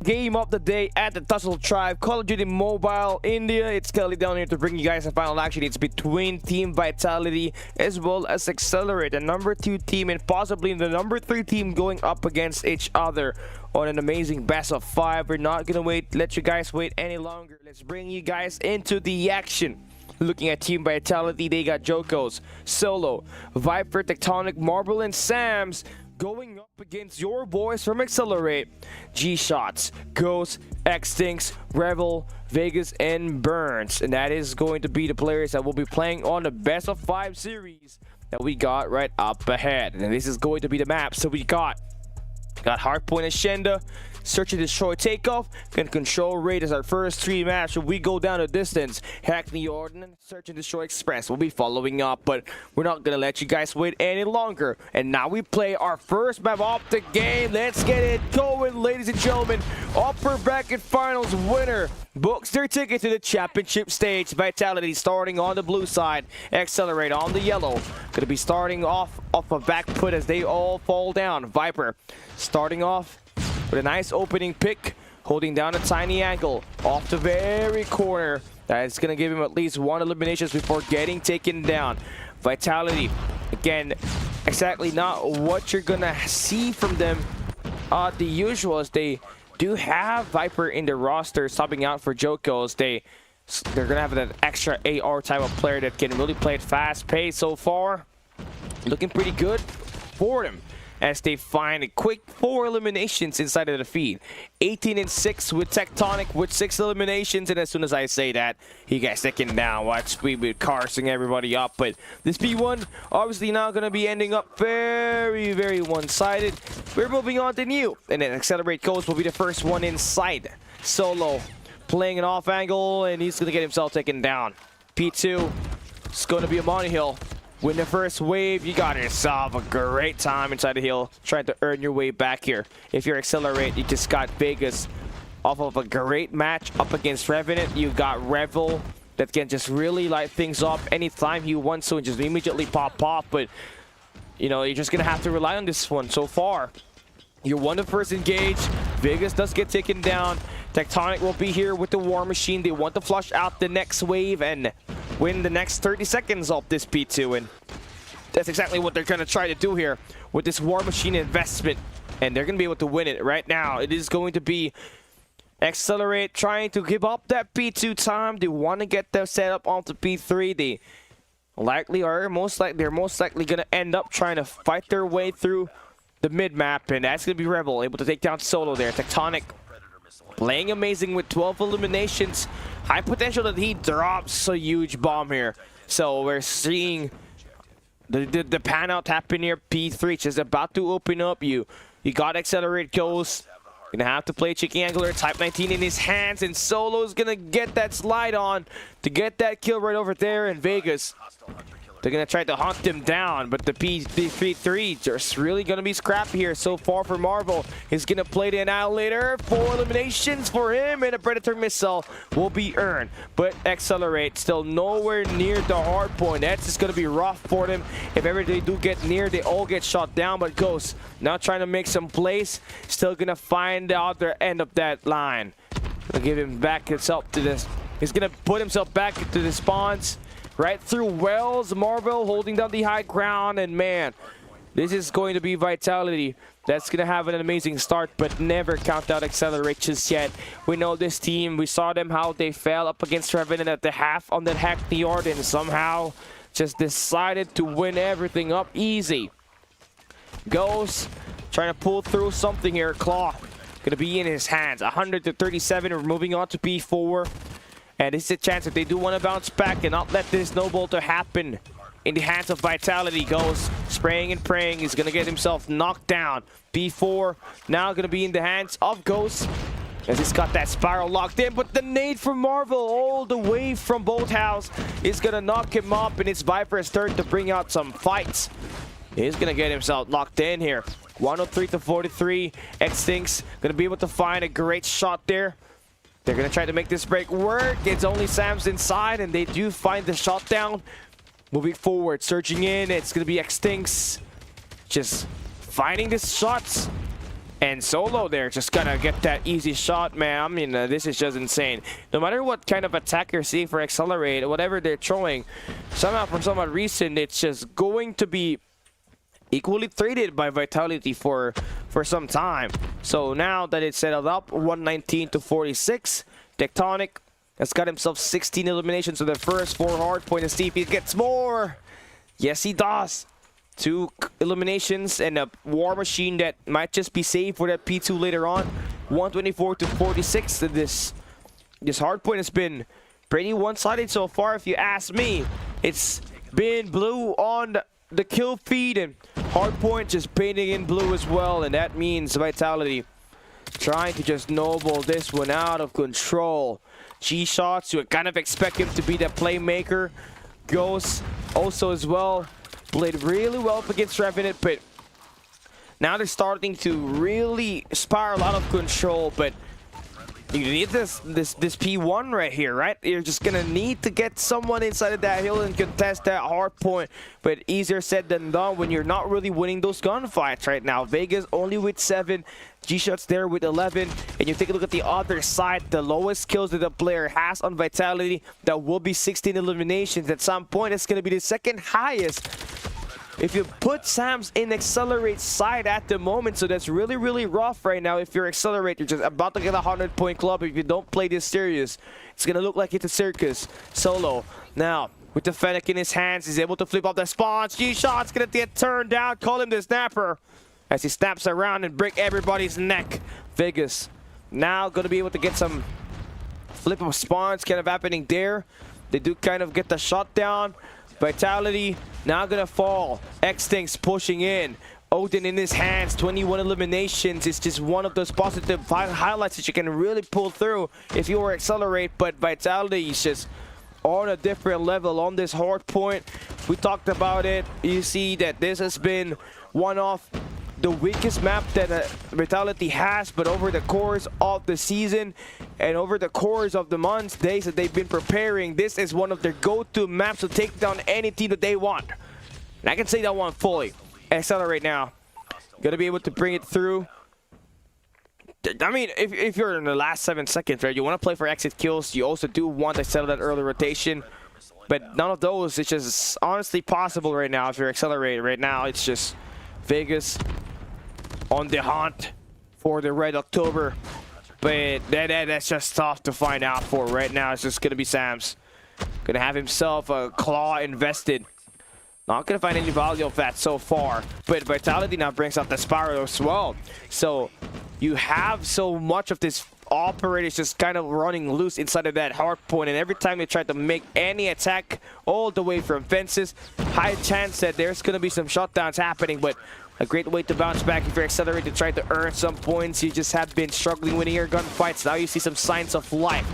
Game of the day at the TUSSLE Thrive Call of Duty Mobile India. It's Kelly down here to bring you guys a final action. It's between Team Vitality as well as Accelerate, the number 2 team and possibly the number 3 team going up against each other on an amazing best of 5. We're not gonna let you guys wait any longer. Let's bring you guys into the action. Looking at Team Vitality, they got Jokos, Solo, Viper, Tectonic, Marble, and Sams going up against your boys from Accelerate, G-Shots, Ghost, Extincts, Revel, Vegas, and Burns. And that is going to be the players that will be playing on the best of 5 series that we got right up ahead. And this is going to be the map. So we got Hardpoint Hacienda, Search and Destroy Takeoff, and Control Raid as our first 3 maps. If we go down a distance, Hackney Yard and Search and Destroy Express will be following up, but we're not gonna let you guys wait any longer. And now we play our first map of the game. Let's get it going, ladies and gentlemen. Upper bracket finals winner books their ticket to the championship stage. Vitality starting on the blue side, Accelerate on the yellow. Gonna be starting off a back foot as they all fall down. Viper starting off with a nice opening pick, holding down a tiny angle off the very corner. That's gonna give him at least 1 elimination before getting taken down. Vitality, again, exactly not what you're gonna see from them. The usual is they do have Viper in the roster subbing out for Jokos. They're gonna have that extra AR type of player that can really play it fast paced. So far looking pretty good for them as they find a quick 4 eliminations inside of the feed. 18-6 with Tectonic with 6 eliminations, and as soon as I say that, he gets taken down. Watch me be carsing everybody up, but this P1 obviously now going to be ending up very, very one-sided. We're moving on to new, and then Accelerate Coast will be the first one inside. Solo playing an off angle, and he's going to get himself taken down. P2 is going to be a monohill. Win the first wave, you got yourself a great time inside the hill, trying to earn your way back here. If you're Accelerate, you just got Vegas off of a great match up against Revenant. You got Revel that can just really light things up anytime he wants to and just immediately pop off. But, you know, you're just going to have to rely on this one so far. You won the first engage. Vegas does get taken down. Tectonic will be here with the War Machine. They want to flush out the next wave and win the next 30 seconds of this P2, and that's exactly what they're going to try to do here with this War Machine investment, and they're going to be able to win it right now. It is going to be Accelerate trying to give up that P2 time. They want to get their setup onto P3. They they're most likely going to end up trying to fight their way through the mid map, and that's going to be Rebel able to take down Solo there. Tectonic playing amazing with 12 eliminations. High potential that he drops a huge bomb here. So we're seeing the pan out happen here. P3 just about to open up. You got Accelerate Ghost. Gonna have to play Chicken Angler, Type 19 in his hands, and Solo's gonna get that slide on to get that kill right over there in Vegas. They're going to try to hunt them down, but the P3 just really going to be scrappy here so far for Marvel. He's going to play the Annihilator. 4 eliminations for him, and a Predator missile will be earned. But Accelerate still nowhere near the hard point. That's just going to be rough for them. If ever they do get near, they all get shot down. But Ghost now trying to make some plays. Still going to find the other end of that line. Gonna give him back himself to this. He's going to put himself back into the spawns. Right through Wells, Marvel holding down the high ground, and man, this is going to be Vitality. That's going to have an amazing start, but never count out Accelerate just yet. We know this team, we saw them how they fell up against Revenant at the half on that Hackney Yard, and somehow just decided to win everything up easy. Ghost trying to pull through something here. Claw going to be in his hands. 100 to 37, we're moving on to P4. And this is a chance that they do want to bounce back and not let this snowball to happen in the hands of Vitality. Goes spraying and praying. He's going to get himself knocked down. B4 now going to be in the hands of Ghost as he's got that spiral locked in. But the nade from Marvel all the way from Boathouse is going to knock him up. And it's Viper's turn to bring out some fights. He's going to get himself locked in here. 103 to 43. Extincts going to be able to find a great shot there. They're going to try to make this break work. It's only Sam's inside, and they do find the shot down. Moving forward, surging in. It's going to be Extincts just finding the shots And Solo there just gonna get that easy shot, man. I mean, this is just insane. No matter what kind of attack you're seeing for Accelerate, whatever they're throwing, somehow for some odd reason, it's just going to be equally traded by Vitality for some time. So now that it's settled up, 119 to 46, Tectonic has got himself 16 eliminations of the first 4 hard points. And see if he gets more. Yes, he does. 2 eliminations and a War Machine that might just be saved for that P2 later on. 124 to 46. This hard point has been pretty one-sided so far, if you ask me. It's been blue on the kill feed, and hardpoint just painting in blue as well, and that means Vitality trying to just noble this one out of control. G-Shots, you kind of expect him to be the playmaker. Ghost also as well played really well up against Revenant, but now they're starting to really spiral out of control. But you need this P1 right here, right? You're just gonna need to get someone inside of that hill and contest that hard point. But easier said than done when you're not really winning those gunfights right now. Vegas only with 7, G-Shots there with 11. And you take a look at the other side, the lowest kills that the player has on Vitality, that will be 16 eliminations. At some point, it's gonna be the second highest if you put Sam's in Accelerate side at the moment. So that's really, really rough right now. If you're Accelerate, you're just about to get a 100-point club. If you don't play this serious, it's gonna look like it's a circus. Solo now with the Fennec in his hands, he's able to flip off the spawns. G-Shot's gonna get turned down. Call him the snapper as he snaps around and break everybody's neck. Vegas now gonna be able to get some flip of spawns kind of happening there. They do kind of get the shot down. Vitality now gonna fall. X-Things pushing in. Odin in his hands, 21 eliminations. It's just one of those positive highlights that you can really pull through if you were Accelerate. But Vitality is just on a different level on this hard point. We talked about it. You see that this has been one of the weakest map that Vitality has, but over the course of the season and over the course of the months, days that they've been preparing, this is one of their go-to maps to take down any team that they want. And I can say that one fully. Accelerate now. Gonna be able to bring it through. I mean, if you're in the last 7 seconds, right, you want to play for exit kills. You also do want to settle that early rotation. But none of those, it's just honestly possible right now if you're Accelerate. Right now, it's just Vegas on the hunt for the Red October. But that's just tough to find out for right now. It's just going to be Sam's. Going to have himself a claw invested. Not going to find any value of that so far. But Vitality now brings out the Spiral as well. So you have so much of this operators just kind of running loose inside of that hard point, and every time they try to make any attack all the way from fences, high chance that there's going to be some shutdowns happening. But a great way to bounce back if you're Accelerate, to try to earn some points. You just have been struggling winning your gunfights. Now you see some signs of life.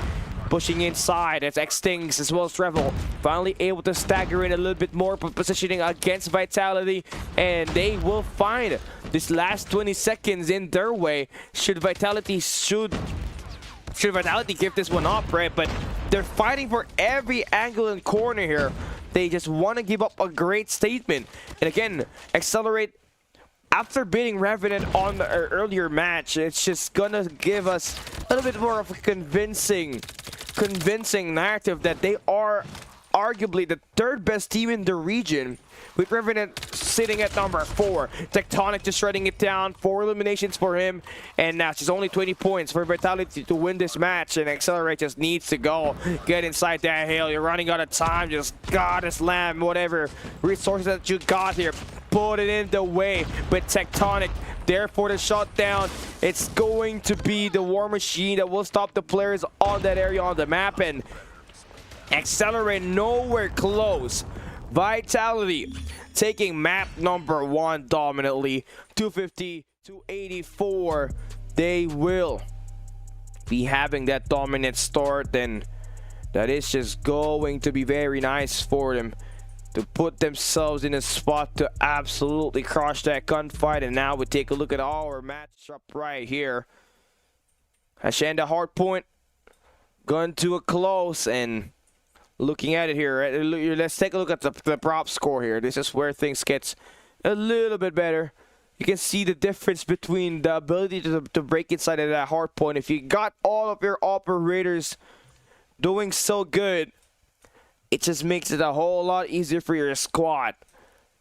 Pushing inside, it's X-Stings as well as Revel. Finally able to stagger in a little bit more, but positioning against Vitality. And they will find this last 20 seconds in their way. Should Vitality give this one up, right? But they're fighting for every angle and corner here. They just want to give up a great statement. And again, Accelerate, after beating Revenant on the earlier match, it's just gonna give us a little bit more of a convincing narrative that they are arguably the 3rd best team in the region, with Revenant sitting at number 4. Tectonic just shredding it down. 4 eliminations for him, and now it's just only 20 points for Vitality to win this match, and Accelerate just needs to go get inside that hill. You're running out of time. Just gotta slam whatever resources that you got here. Put it in the way, but Tectonic there for the shutdown. It's going to be the War Machine that will stop the players on that area on the map, and Accelerate nowhere close. Vitality taking map number 1 dominantly, 250 to 84. They will be having that dominant start, and that is just going to be very nice for them to put themselves in a spot to absolutely crush that gunfight. And now we take a look at our matchup right here. Hacienda hardpoint going to a close, and looking at it here, right? Let's take a look at the prop score here. This is where things gets a little bit better. you can see the difference between the ability to break inside of that hard point. If you got all of your operators doing so good, it just makes it a whole lot easier for your squad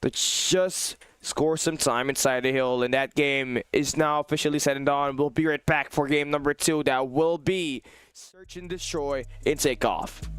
to just score some time inside the hill. And that game is now officially set and done. We'll be right back for game number 2. That will be Search and Destroy and Takeoff.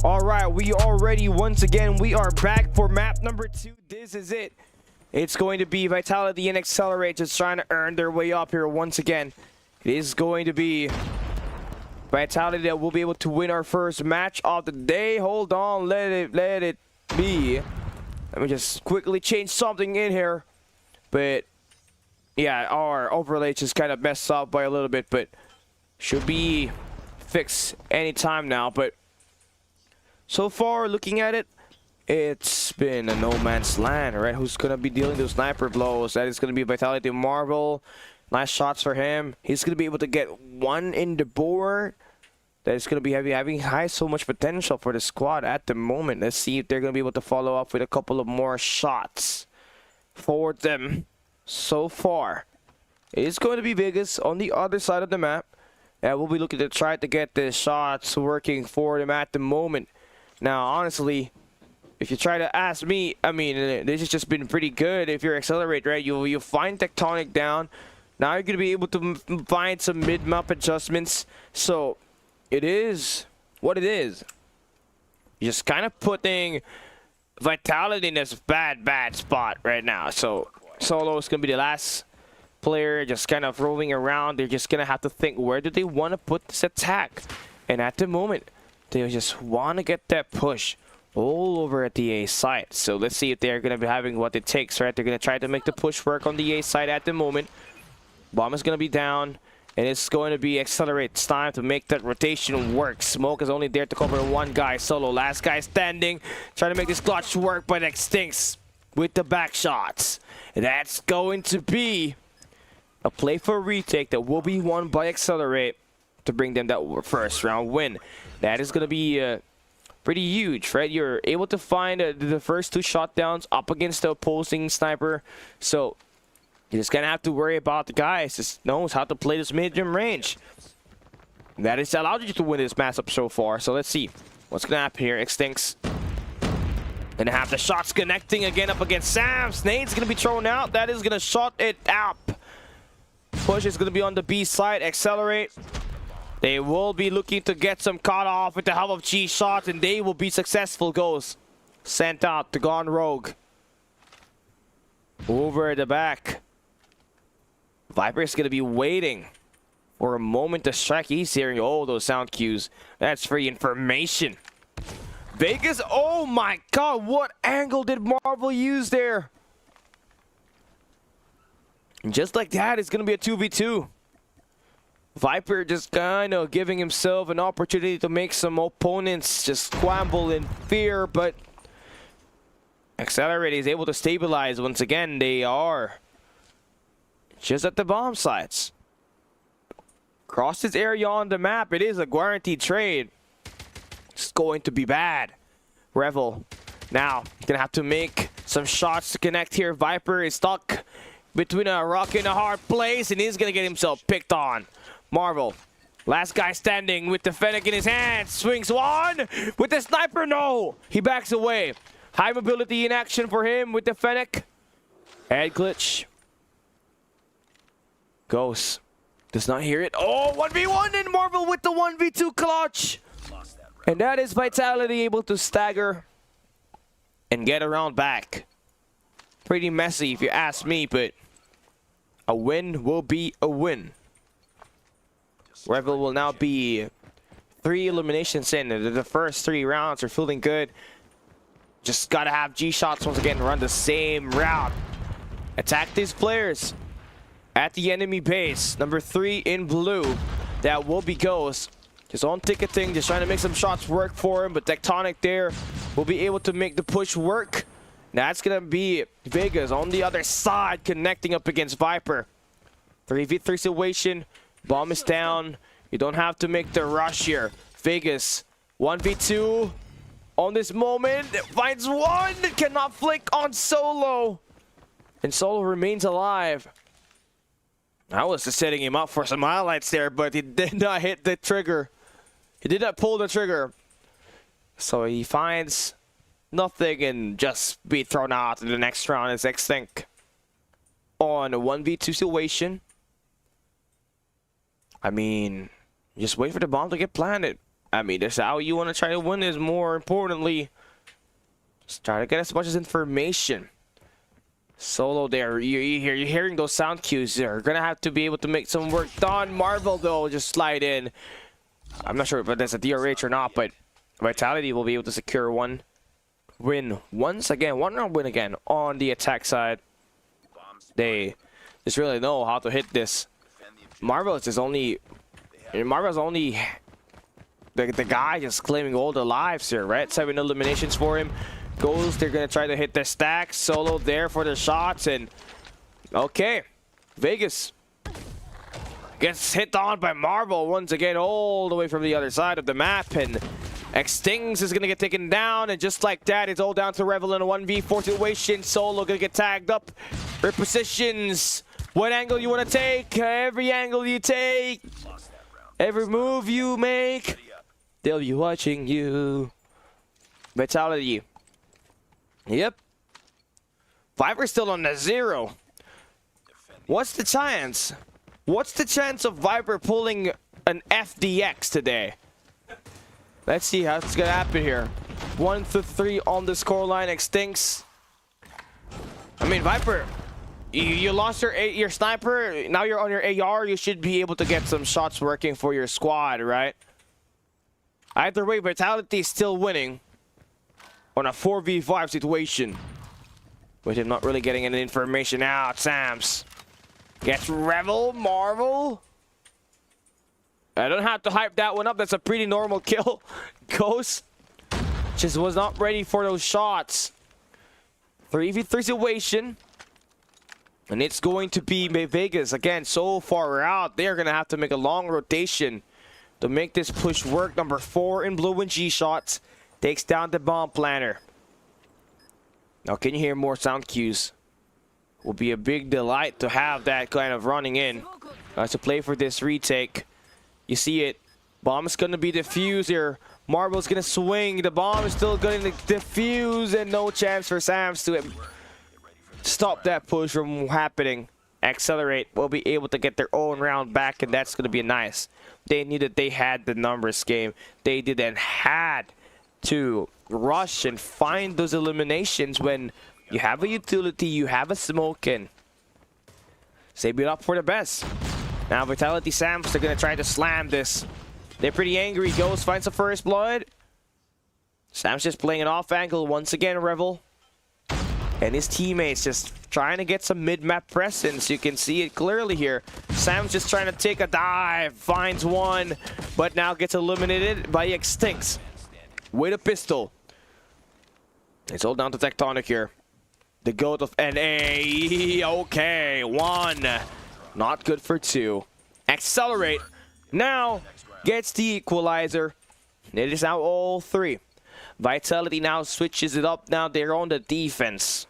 Alright, we are ready once again. We are back for map number 2. This is it. It's going to be Vitality and Accelerate just trying to earn their way up here once again. It is going to be Vitality that will be able to win our first match of the day. Hold on, let it be. Let me just quickly change something in here. But yeah, our overlay just kind of messed up by a little bit, but should be fixed anytime now. But so far, looking at it, it's been a no man's land, right? Who's going to be dealing those sniper blows? That is going to be Vitality Marvel. Nice shots for him. He's going to be able to get one in the board. That is going to be having high so much potential for the squad at the moment. Let's see if they're going to be able to follow up with a couple of more shots for them so far. It is going to be Vegas on the other side of the map. And we'll be looking to try to get the shots working for them at the moment. Now, honestly, if you try to ask me, I mean, this has just been pretty good. If you're Accelerate, right, you find Tectonic down. Now you're going to be able to find some mid-map adjustments. So, it is what it is. You're just kind of putting Vitality in this bad spot right now. So, Solo is going to be the last player just kind of rolling around. They're just going to have to think, where do they want to put this attack? And at the moment, they just want to get that push all over at the A side. So let's see if they're going to be having what it takes, right? They're going to try to make the push work on the A side at the moment. Bomb is going to be down, and it's going to be Accelerate. It's time to make that rotation work. Smoke is only there to cover one guy. Solo, last guy standing. Trying to make this clutch work, but extincts with the back shots. That's going to be a play for a retake that will be won by Accelerate to bring them that first round win. That is going to be pretty huge, right? You're able to find the first 2 shot downs up against the opposing sniper. So you're just going to have to worry about the guys just knows how to play this medium range. That has allowed you to win this matchup so far. So let's see what's going to happen here. Extincts. Gonna have the shots connecting again up against Sam. Snade's going to be thrown out. That is going to shut it up. Push is going to be on the B side. Accelerate. They will be looking to get some cut off with the help of G shots, and they will be successful. Goes sent out to Gone Rogue. Over at the back. Viper is going to be waiting for a moment to strike. He's hearing all those sound cues. That's free information. Vegas, oh my god, what angle did Marvel use there? And just like that, it's going to be a 2v2. Viper just kind of giving himself an opportunity to make some opponents just scramble in fear, but Accelerate is able to stabilize. Once again, they are just at the bomb sites. Cross this area on the map. It is a guaranteed trade. It's going to be bad. Revel now gonna have to make some shots to connect here. Viper is stuck between a rock and a hard place, and he's gonna get himself picked on. Marvel, last guy standing with the Fennec in his hand, swings one with the sniper. No, he backs away. High mobility in action for him with the Fennec. Head glitch. Ghost does not hear it. Oh, 1v1 and Marvel with the 1v2 clutch. And that is Vitality able to stagger and get around back. Pretty messy if you ask me, but a win will be a win. Revel will now be 3 eliminations in. The first 3 rounds are feeling good. Just gotta have G-shots once again, run the same route. Attack these players at the enemy base. Number 3 in blue, that will be Ghost. Just on ticketing, just trying to make some shots work for him, but Tectonic there will be able to make the push work. That's gonna be Vegas on the other side, connecting up against Viper. 3v3 situation, bomb is down. You don't have to make the rush here. Vegas, 1v2 on this moment, finds one, cannot flick on Solo. And Solo remains alive. I was just setting him up for some highlights there, but he did not hit the trigger. He did not pull the trigger. So he finds nothing and just be thrown out in the next round as X-Think on a 1v2 situation. I mean, just wait for the bomb to get planted. I mean, that's how you want to try to win, is more importantly, just try to get as much as information. Solo there, you're hearing those sound cues. They're gonna have to be able to make some work done. Marvel though, just slide in. I'm not sure if that's a DRH or not, but Vitality will be able to secure one win once again, one round win again on the attack side. They just really know how to hit this. Marvel's only the guy just claiming all the lives here, right? 7 eliminations for him. Goes, they're gonna try to hit the stack. Solo there for the shots, and okay, Vegas gets hit on by Marvel once again, all the way from the other side of the map, and Xtings is gonna get taken down, and just like that, it's all down to Revel in a 1v4 situation. Solo gonna get tagged up. Repositions. What angle you want to take? Every angle you take, every move you make, they'll be watching you. Vitality. Yep. Viper's still on the 0. What's the chance? What's the chance of Viper pulling an FDX today? Let's see how it's gonna happen here. 1-3 on the scoreline. Xtinks. I mean, Viper, you lost your sniper. Now you're on your AR. You should be able to get some shots working for your squad, right? Either way, Vitality is still winning on a 4v5 situation, with him not really getting any information out. Sams gets Revel. Marvel. I don't have to hype that one up. That's a pretty normal kill. Ghost just was not ready for those shots. 3v3 situation. And it's going to be Vegas again. So far out, they're going to have to make a long rotation to make this push work. Number 4 in blue and G shots takes down the bomb planner. Now, can you hear more sound cues? Will be a big delight to have that kind of running in to play for this retake. You see it. Bomb is going to be defused here. Marvel's going to swing. The bomb is still going to defuse, and no chance for Sams to stop that push from happening. Accelerate will be able to get their own round back, and that's going to be nice. They knew that they had the numbers game. They didn't had to rush and find those eliminations when you have a utility, you have a smoke, and save it up for the best. Now Vitality Sams, they're going to try to slam this. They're pretty angry. Ghost finds the first blood. Sam's just playing an off angle once again. Revel and his teammates just trying to get some mid-map presence. You can see it clearly here. Sam's just trying to take a dive, finds one, but now gets eliminated by Extincts with a pistol. It's all down to Tectonic here. The GOAT of NA. Okay, one. Not good for two. Accelerate now gets the equalizer. It is now all three. Vitality now switches it up. Now they're on the defense.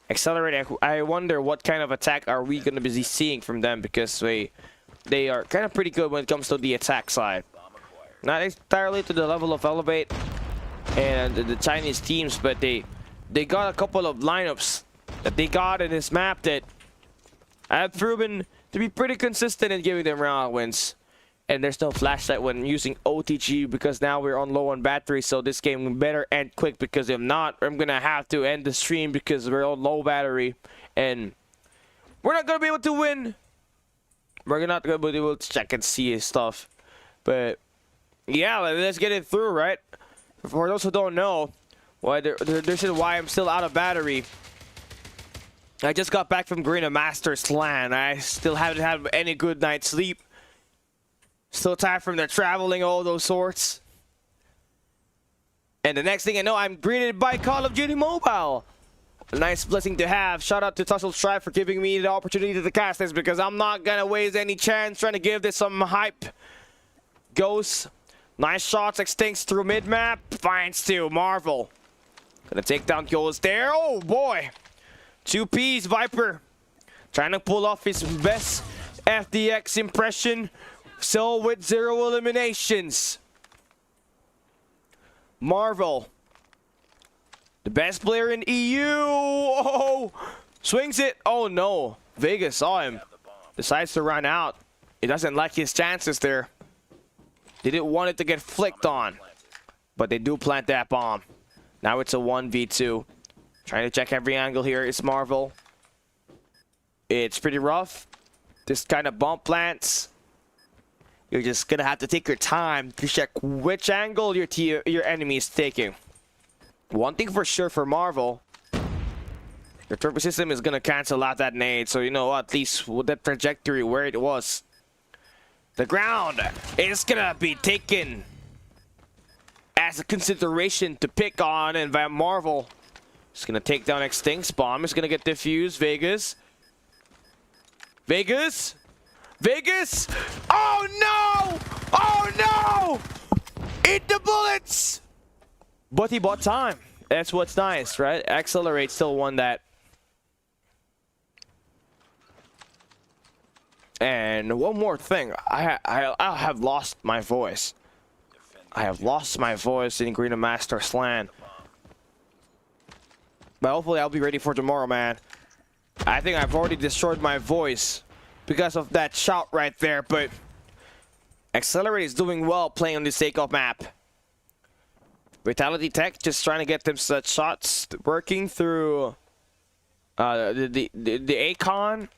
Accelerate. I wonder what kind of attack are we going to be seeing from them, because they are kind of pretty good when it comes to the attack side. Not entirely to the level of Elevate and the Chinese teams, but they got a couple of lineups that they got in this map that have proven to be pretty consistent in giving them round wins. And there's no flashlight when using OTG, because now we're on low on battery, so this game better end quick, because if not, I'm gonna have to end the stream because we're on low battery and we're not gonna be able to win. We're not gonna be able to check and see his stuff. But yeah, let's get it through, right? For those who don't know, why this is why I'm still out of battery. I just got back from Green Master's LAN. I still haven't had any good night's sleep. Still tired from the traveling, all those sorts. And the next thing I know, I'm greeted by Call of Duty Mobile. A nice blessing to have. Shout out to TUSSLE THRIVE for giving me the opportunity to cast this, because I'm not gonna waste any chance trying to give this some hype. Goes. Nice shots, Extincts through mid-map. Finds two. Marvel. Gonna take down goals there. Oh boy. 2Ps, Viper. Trying to pull off his best FDX impression. Still with 0 eliminations. Marvel. The best player in EU. Oh, swings it. Oh no. Vegas saw him. Decides to run out. He doesn't like his chances there. They didn't want it to get flicked on. But they do plant that bomb. Now it's a 1v2. Trying to check every angle here is Marvel. It's pretty rough. This kind of bomb plants. You're just gonna have to take your time to check which angle your enemy is taking. One thing for sure for Marvel, your turbo system is gonna cancel out that nade, so you know at least with that trajectory where it was, the ground is gonna be taken as a consideration to pick on, and by Marvel is gonna take down Extinct's bomb. Is gonna get defused. Vegas. Vegas! Oh no! Oh no! Eat the bullets! But he bought time. That's what's nice, right? Accelerate still won that. And one more thing. I have lost my voice. I have lost my voice in Green Master's LAN. But hopefully I'll be ready for tomorrow, man. I think I've already destroyed my voice because of that shout right there, but Accelerate is doing well playing on this takeoff map. Vitality Tech just trying to get them such shots working through the Acon.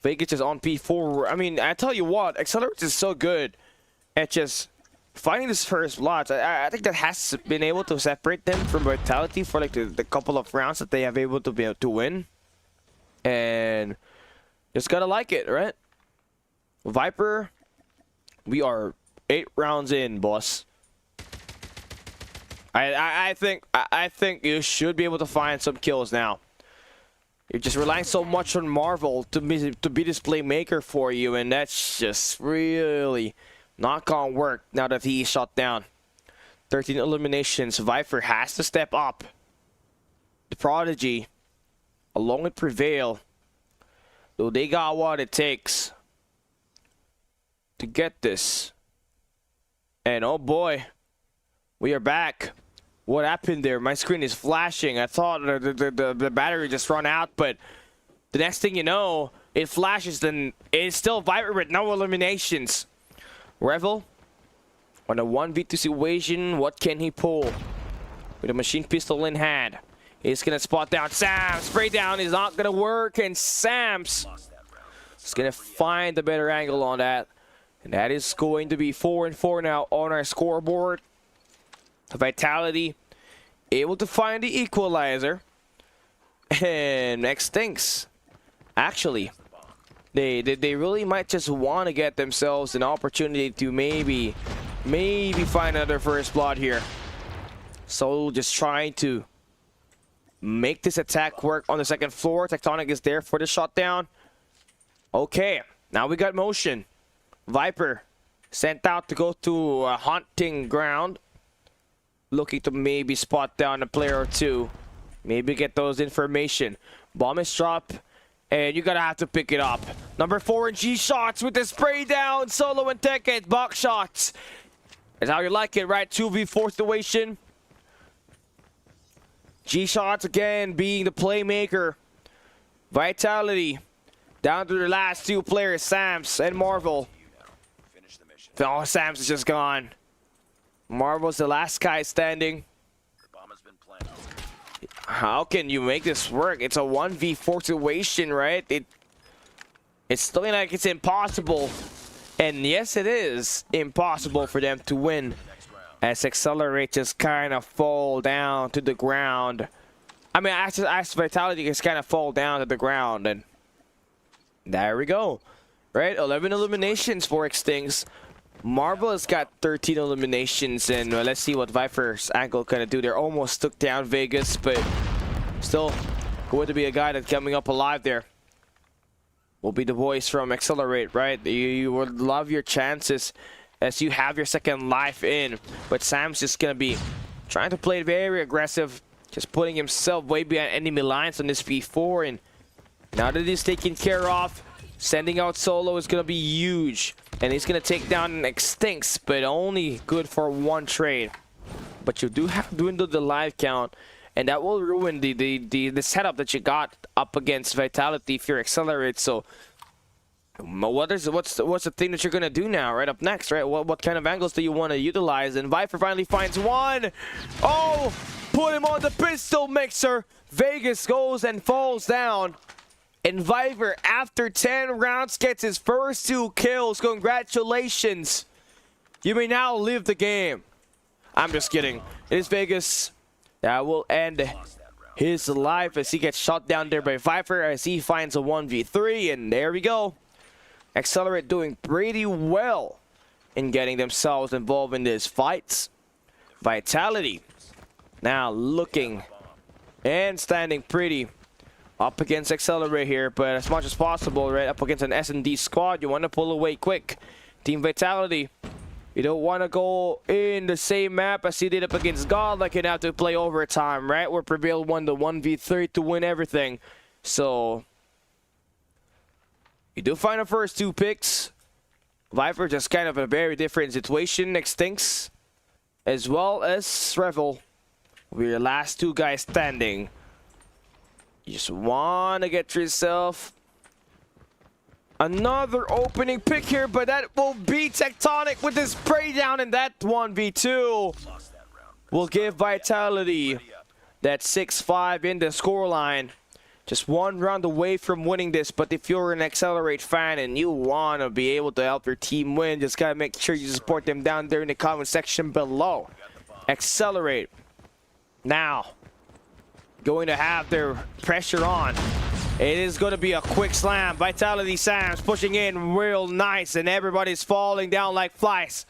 Vegas is on P4. I mean, I tell you what, Accelerate is so good at just finding this first blood. I think that has been able to separate them from Vitality for like the couple of rounds that they have able to be able to win. And just gotta like it, right? Viper, we are 8 rounds in, boss. I think you should be able to find some kills now. You're just relying so much on Marvel to be this playmaker for you, and that's just really not gonna work now that he's shot down. 13 eliminations. Viper has to step up. The Prodigy, along with Prevail, though they got what it takes to get this. And oh boy, we are back. What happened there? My screen is flashing. I thought the battery just run out, but the next thing you know, it flashes, then it's still Viper with no eliminations. Revel on a 1v2 situation. What can he pull? With a machine pistol in hand. He's gonna spot down Sam. Spray down is not gonna work, and Sam's is gonna find the better angle on that. And that is going to be 4-4 now on our scoreboard. Vitality able to find the equalizer. And next things, actually, they really might just want to get themselves an opportunity to maybe find another first blood here. So just trying to make this attack work on the second floor. Tectonic is there for the shutdown. Okay, now we got motion. Viper sent out to go to a hunting ground, looking to maybe spot down a player or two, maybe get those information. Bomb is dropped, and you gotta have to pick it up. Number 4 in G shots with the spray down. Solo and Tekkit, box shots. That's how you like it, right? 2v4 situation. G shots again being the playmaker. Vitality down to the last 2 players, Sams and Marvel. Oh, Sams is just gone. Marvel's the last guy standing. How can you make this work? It's a 1v4 situation, right? It's looking like it's impossible. And yes, it is impossible for them to win, as Accelerate just kind of fall down to the ground. I mean, as Vitality just kind of fall down to the ground. And there we go. Right? 11 eliminations for Extinct. Marvel has got 13 eliminations, and let's see what Viper's angle gonna do. They're almost took down Vegas, but still going to be a guy that's coming up alive there. Will be the boys from Accelerate, right? You would love your chances as you have your second life in, but Sam's just gonna be trying to play very aggressive, just putting himself way behind enemy lines on this P4, and now that he's taken care of, sending out Solo is gonna be huge. And he's gonna take down an Extinct, but only good for 1 trade. But you do have to dwindle the life count, and that will ruin the setup that you got up against Vitality if you're Accelerate. So what's the thing that you're gonna do now, right up next, right? What kind of angles do you want to utilize? And Viper finally finds one. Oh, put him on the pistol mixer. Vegas goes and falls down. And Viper, after 10 rounds, gets his first 2 kills. Congratulations. You may now leave the game. I'm just kidding. It is Vegas. That will end his life as he gets shot down there by Viper as he finds a 1v3. And there we go. Accelerate doing pretty well in getting themselves involved in these fights. Vitality now looking and standing pretty up against Accelerate here, but as much as possible, right, up against an S&D squad, you want to pull away quick. Team Vitality, you don't want to go in the same map as you did up against God, like you'd have to play overtime, right, where Prevail won the 1v3 to win everything. So you do find the first 2 picks. Viper just kind of a very different situation. Extincts as well as Revel. We're the last 2 guys standing. You just want to get yourself another opening pick here, but that will be Tectonic with his spray down, and that 1v2 will give Vitality that 6-5 in the scoreline. Just 1 round away from winning this, but if you're an Accelerate fan and you want to be able to help your team win, just got to make sure you support them down there in the comment section below. Accelerate now going to have their pressure on. It is going to be a quick slam. Vitality Sam's pushing in real nice, and everybody's falling down like flies.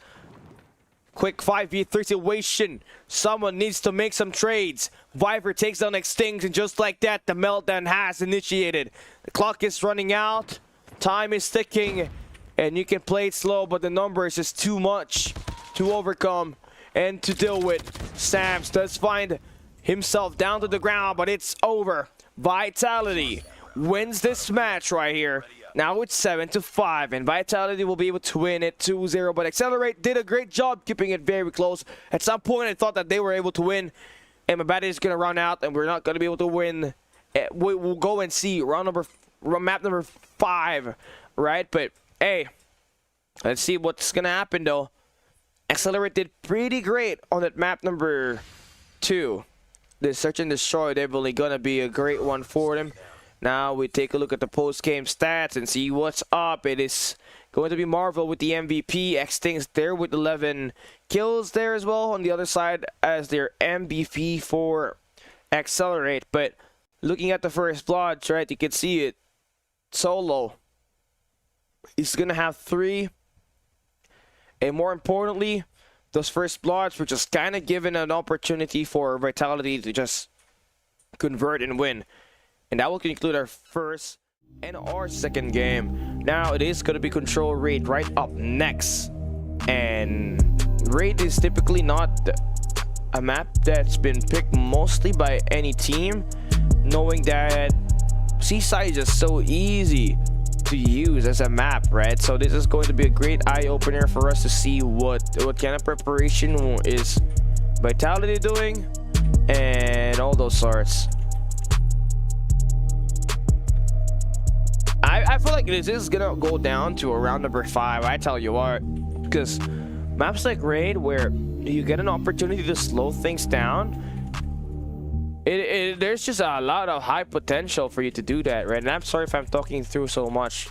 Quick 5v3 situation. Someone needs to make some trades. Viper takes down Extinct, and just like that, the meltdown has initiated. The clock is running out. Time is ticking, and you can play it slow, but the number is just too much to overcome and to deal with. Sams does find himself down to the ground, but it's over. Vitality wins this match right here. Now it's 7-5, and Vitality will be able to win it 2-0. But Accelerate did a great job keeping it very close. At some point, I thought that they were able to win, and my battery is going to run out, and we're not going to be able to win. We'll go and see map number 5, right? But hey, let's see what's going to happen though. Accelerate did pretty great on that map number 2. The search and destroy definitely gonna be a great one for them. Now we take a look at the post-game stats and see what's up. It is going to be Marvel with the MVP. Extincts there with 11 kills there as well on the other side as their MVP for Accelerate. But looking at the first blood, right, you can see it. Solo. He's gonna have 3. And more importantly, those first bloods were just kind of given an opportunity for Vitality to just convert and win. And that will conclude our first and our second game. Now it is going to be Control Raid right up next. And Raid is typically not a map that's been picked mostly by any team, knowing that Seaside is just so easy to use as a map, right? So this is going to be a great eye-opener for us to see what kind of preparation is Vitality doing and all those sorts. I feel like this is gonna go down to around number 5. I tell you what, because maps like Raid, where you get an opportunity to slow things down, there's just a lot of high potential for you to do that, right? And I'm sorry if I'm talking through so much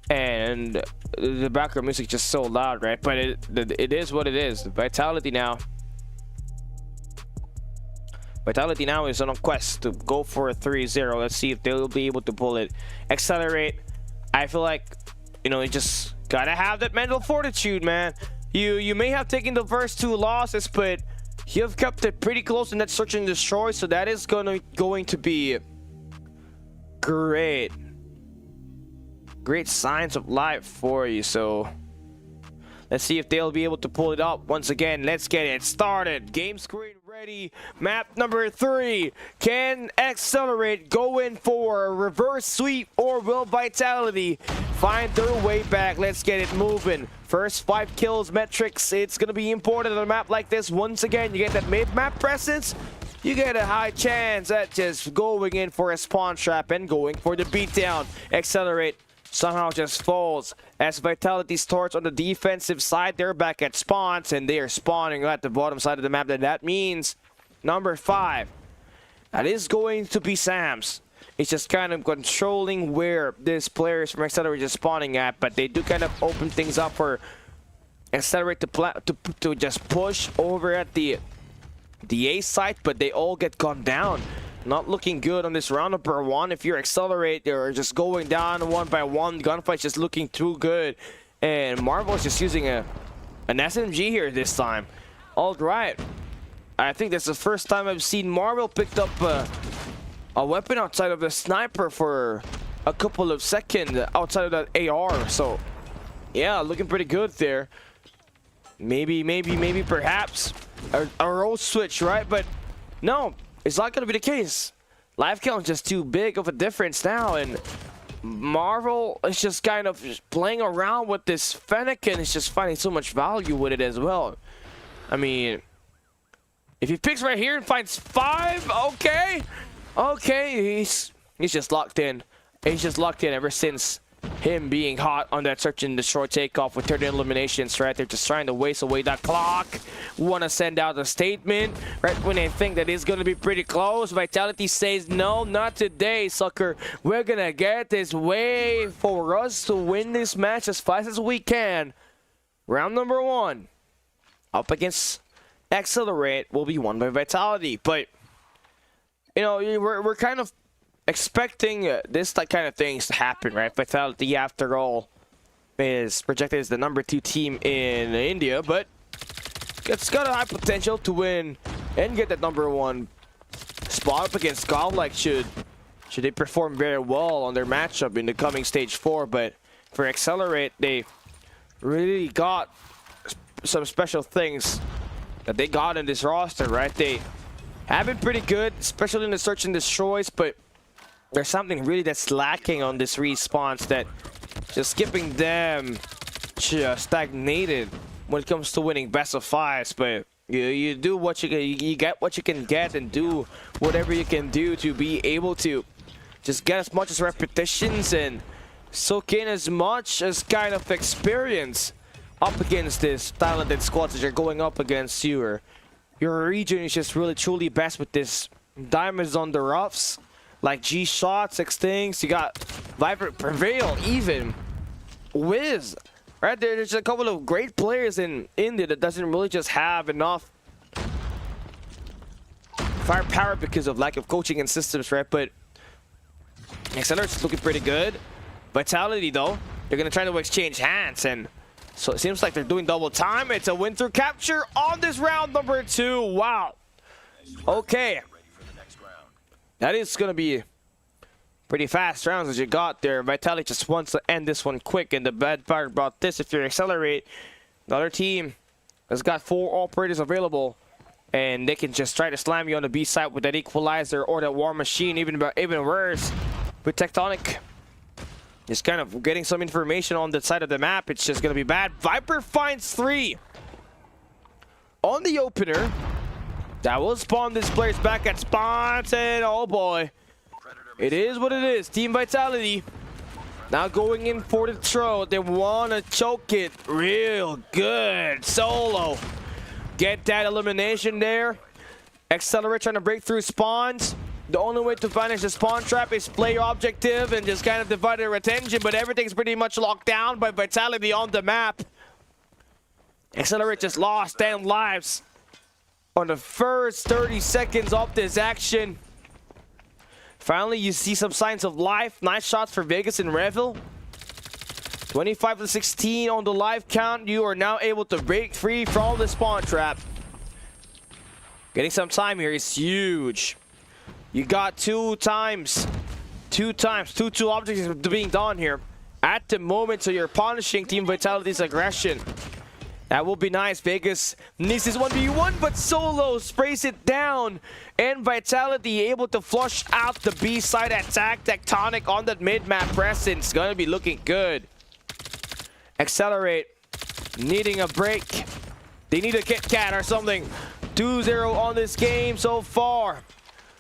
and the background music is just so loud, right? But it is what it is. Vitality now is on a quest to go for a 3-0. Let's see if they'll be able to pull it. Accelerate. I feel like, you know, you just gotta have that mental fortitude, man. You may have taken the first 2 losses, but you've kept it pretty close in that search and destroy, so that is going to be great signs of life for you. So let's see if they'll be able to pull it up. Once again, let's get it started. Game screen ready. Map number 3. Can Accelerate go in for a reverse sweep, or will Vitality find their way back? Let's get it moving. First 5 kills metrics, it's gonna be important on a map like this. Once again, you get that mid-map presence, you get a high chance at just going in for a spawn trap and going for the beatdown. Accelerate somehow just falls as Vitality starts on the defensive side. They're back at spawns and they are spawning at the bottom side of the map. That means number 5, that is going to be Sam's. It's just kind of controlling where this players from Accelerate is spawning at, but they do kind of open things up for Accelerate to just push over at the A site, but they all get gunned down. Not looking good on this round number 1. If you're Accelerate, they're just going down one by one. Gunfight's just looking too good, and Marvel's just using an SMG here this time. All right, I think that's the first time I've seen Marvel picked up a weapon outside of the sniper for a couple of seconds outside of that AR. So yeah, looking pretty good there. Maybe perhaps a role switch, right? But no, it's not gonna be the case. Life count is just too big of a difference now, and Marvel is just kind of playing around with this Fennec and is just finding so much value with it as well. I mean, if he picks right here and finds 5, okay, he's just locked in. He's just locked in ever since him being hot on that search and destroy takeoff with 30 eliminations, right? They're just trying to waste away that clock. Want to send out a statement right when they think that it's going to be pretty close. Vitality says, no, not today, sucker. We're going to get this way for us to win this match as fast as we can. Round number 1 up against Accelerate will be won by Vitality, but you know, we're kind of expecting this kind of things to happen, right? Vitality, after all, is projected as the number 2 team in India, but it's got a high potential to win and get that number 1 spot up against GLXY should they perform very well on their matchup in the coming stage 4. But for Accelerate, they really got some special things that they got in this roster, right? They have been pretty good, especially in the search and destroys, but there's something really that's lacking on this response that just skipping them just stagnated when it comes to winning best of 5s. But you do what you get what you can get and do whatever you can do to be able to just get as much as repetitions and soak in as much as kind of experience up against this talented squads that you're going up against. Your region is just really truly best with this diamonds on the roughs, like G-Shot, 6 things. You got Vibrant Prevail, even Wiz, right? There's a couple of great players in India that doesn't really just have enough firepower because of lack of coaching and systems, right? But Accelerate's looking pretty good. Vitality, though, they're going to try to exchange hands, and so it seems like they're doing double time. It's a win through capture on this round number 2. Wow. Okay. That is going to be pretty fast rounds as you got there. Vitality just wants to end this one quick, and the bad part about this, if you Accelerate, the other team has got 4 operators available, and they can just try to slam you on the B side with that equalizer or that war machine, even worse with Tectonic. Just kind of getting some information on the side of the map. It's just going to be bad. Viper finds 3 on the opener. That will spawn this players back at spawns, and oh boy, it is what it is. Team Vitality now going in for the throw. They want to choke it real good. Solo get that elimination there. Accelerate trying to break through spawns. The only way to finish the spawn trap is play your objective and just kind of divide their attention, but everything's pretty much locked down by Vitality on the map. Accelerate just lost 10 lives on the first 30 seconds of this action. Finally, you see some signs of life. Nice shots for Vegas and Revel. 25-16 on the live count. You are now able to break free from the spawn trap. Getting some time here is huge. You got two objectives being done here at the moment, so you're punishing Team Vitality's aggression. That will be nice. Vegas needs this 1v1, but Solo sprays it down, and Vitality able to flush out the B side attack. Tectonic on that mid-map presence, gonna be looking good. Accelerate needing a break. They need a Kit Kat or something. 2-0 on this game so far.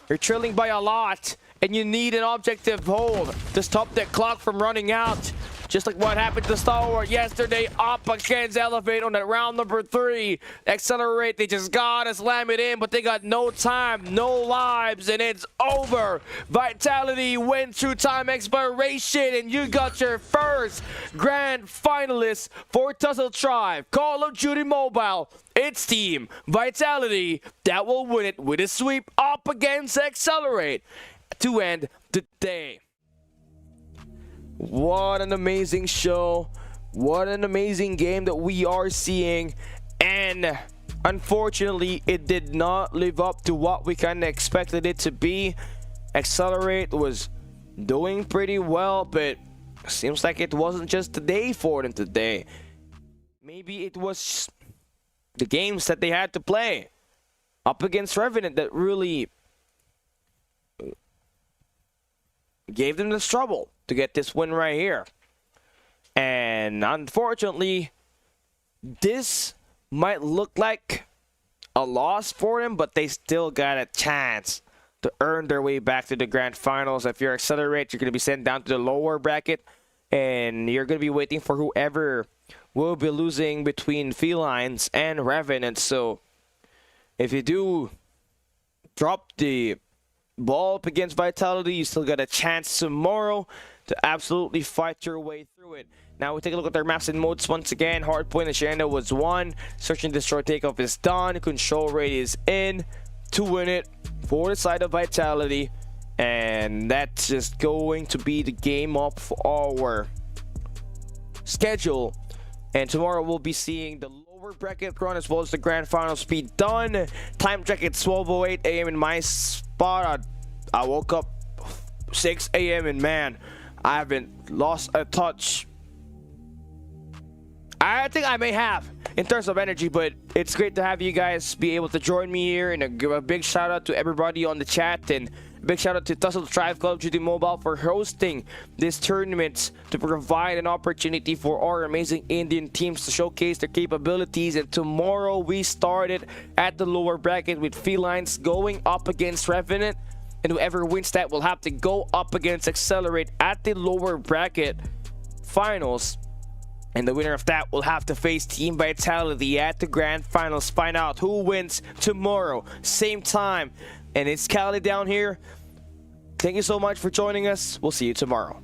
You're trailing by a lot, and you need an objective hold to stop that clock from running out. Just like what happened to Star Wars yesterday up against Elevate on that round number 3. Accelerate, they just gotta slam it in, but they got no time, no lives, and it's over. Vitality went through time expiration, and you got your first grand finalist for TUSSLE THRIVE Call of Duty Mobile. It's Team Vitality that will win it with a sweep up against Accelerate to end the day. What an amazing show. What an amazing game that we are seeing. And unfortunately, it did not live up to what we kind of expected it to be. Accelerate was doing pretty well, but seems like it wasn't just the day for them today. Maybe it was the games that they had to play up against Revenant that really gave them this trouble to get this win right here. And unfortunately, this might look like a loss for them, but they still got a chance to earn their way back to the grand finals. If you're Accelerate, you're going to be sent down to the lower bracket, and you're going to be waiting for whoever will be losing between Felines and Revenant. So if you do drop the ball up against Vitality, you still got a chance tomorrow to absolutely fight your way through it. Now we take a look at their maps and modes once again. Hardpoint Hacienda was 1. Search and Destroy Takeoff is done. Control Rate is in to win it for the side of Vitality. And that's just going to be the game of our schedule. And tomorrow we'll be seeing the lower bracket run as well as the grand final speed done. Time check at 12:08 a.m. in my spot. I woke up 6 a.m. and man, I haven't lost a touch. I think I may have in terms of energy, but it's great to have you guys be able to join me here, and give a big shout out to everybody on the chat, and a big shout out to TUSSLE THRIVE Call of Duty Mobile for hosting this tournament to provide an opportunity for our amazing Indian teams to showcase their capabilities. And tomorrow we started at the lower bracket with Felines going up against Revenant, and whoever wins that will have to go up against Accelerate at the lower bracket finals. And the winner of that will have to face Team Vitality at the grand finals. Find out who wins tomorrow, same time. And it's Cali down here. Thank you so much for joining us. We'll see you tomorrow.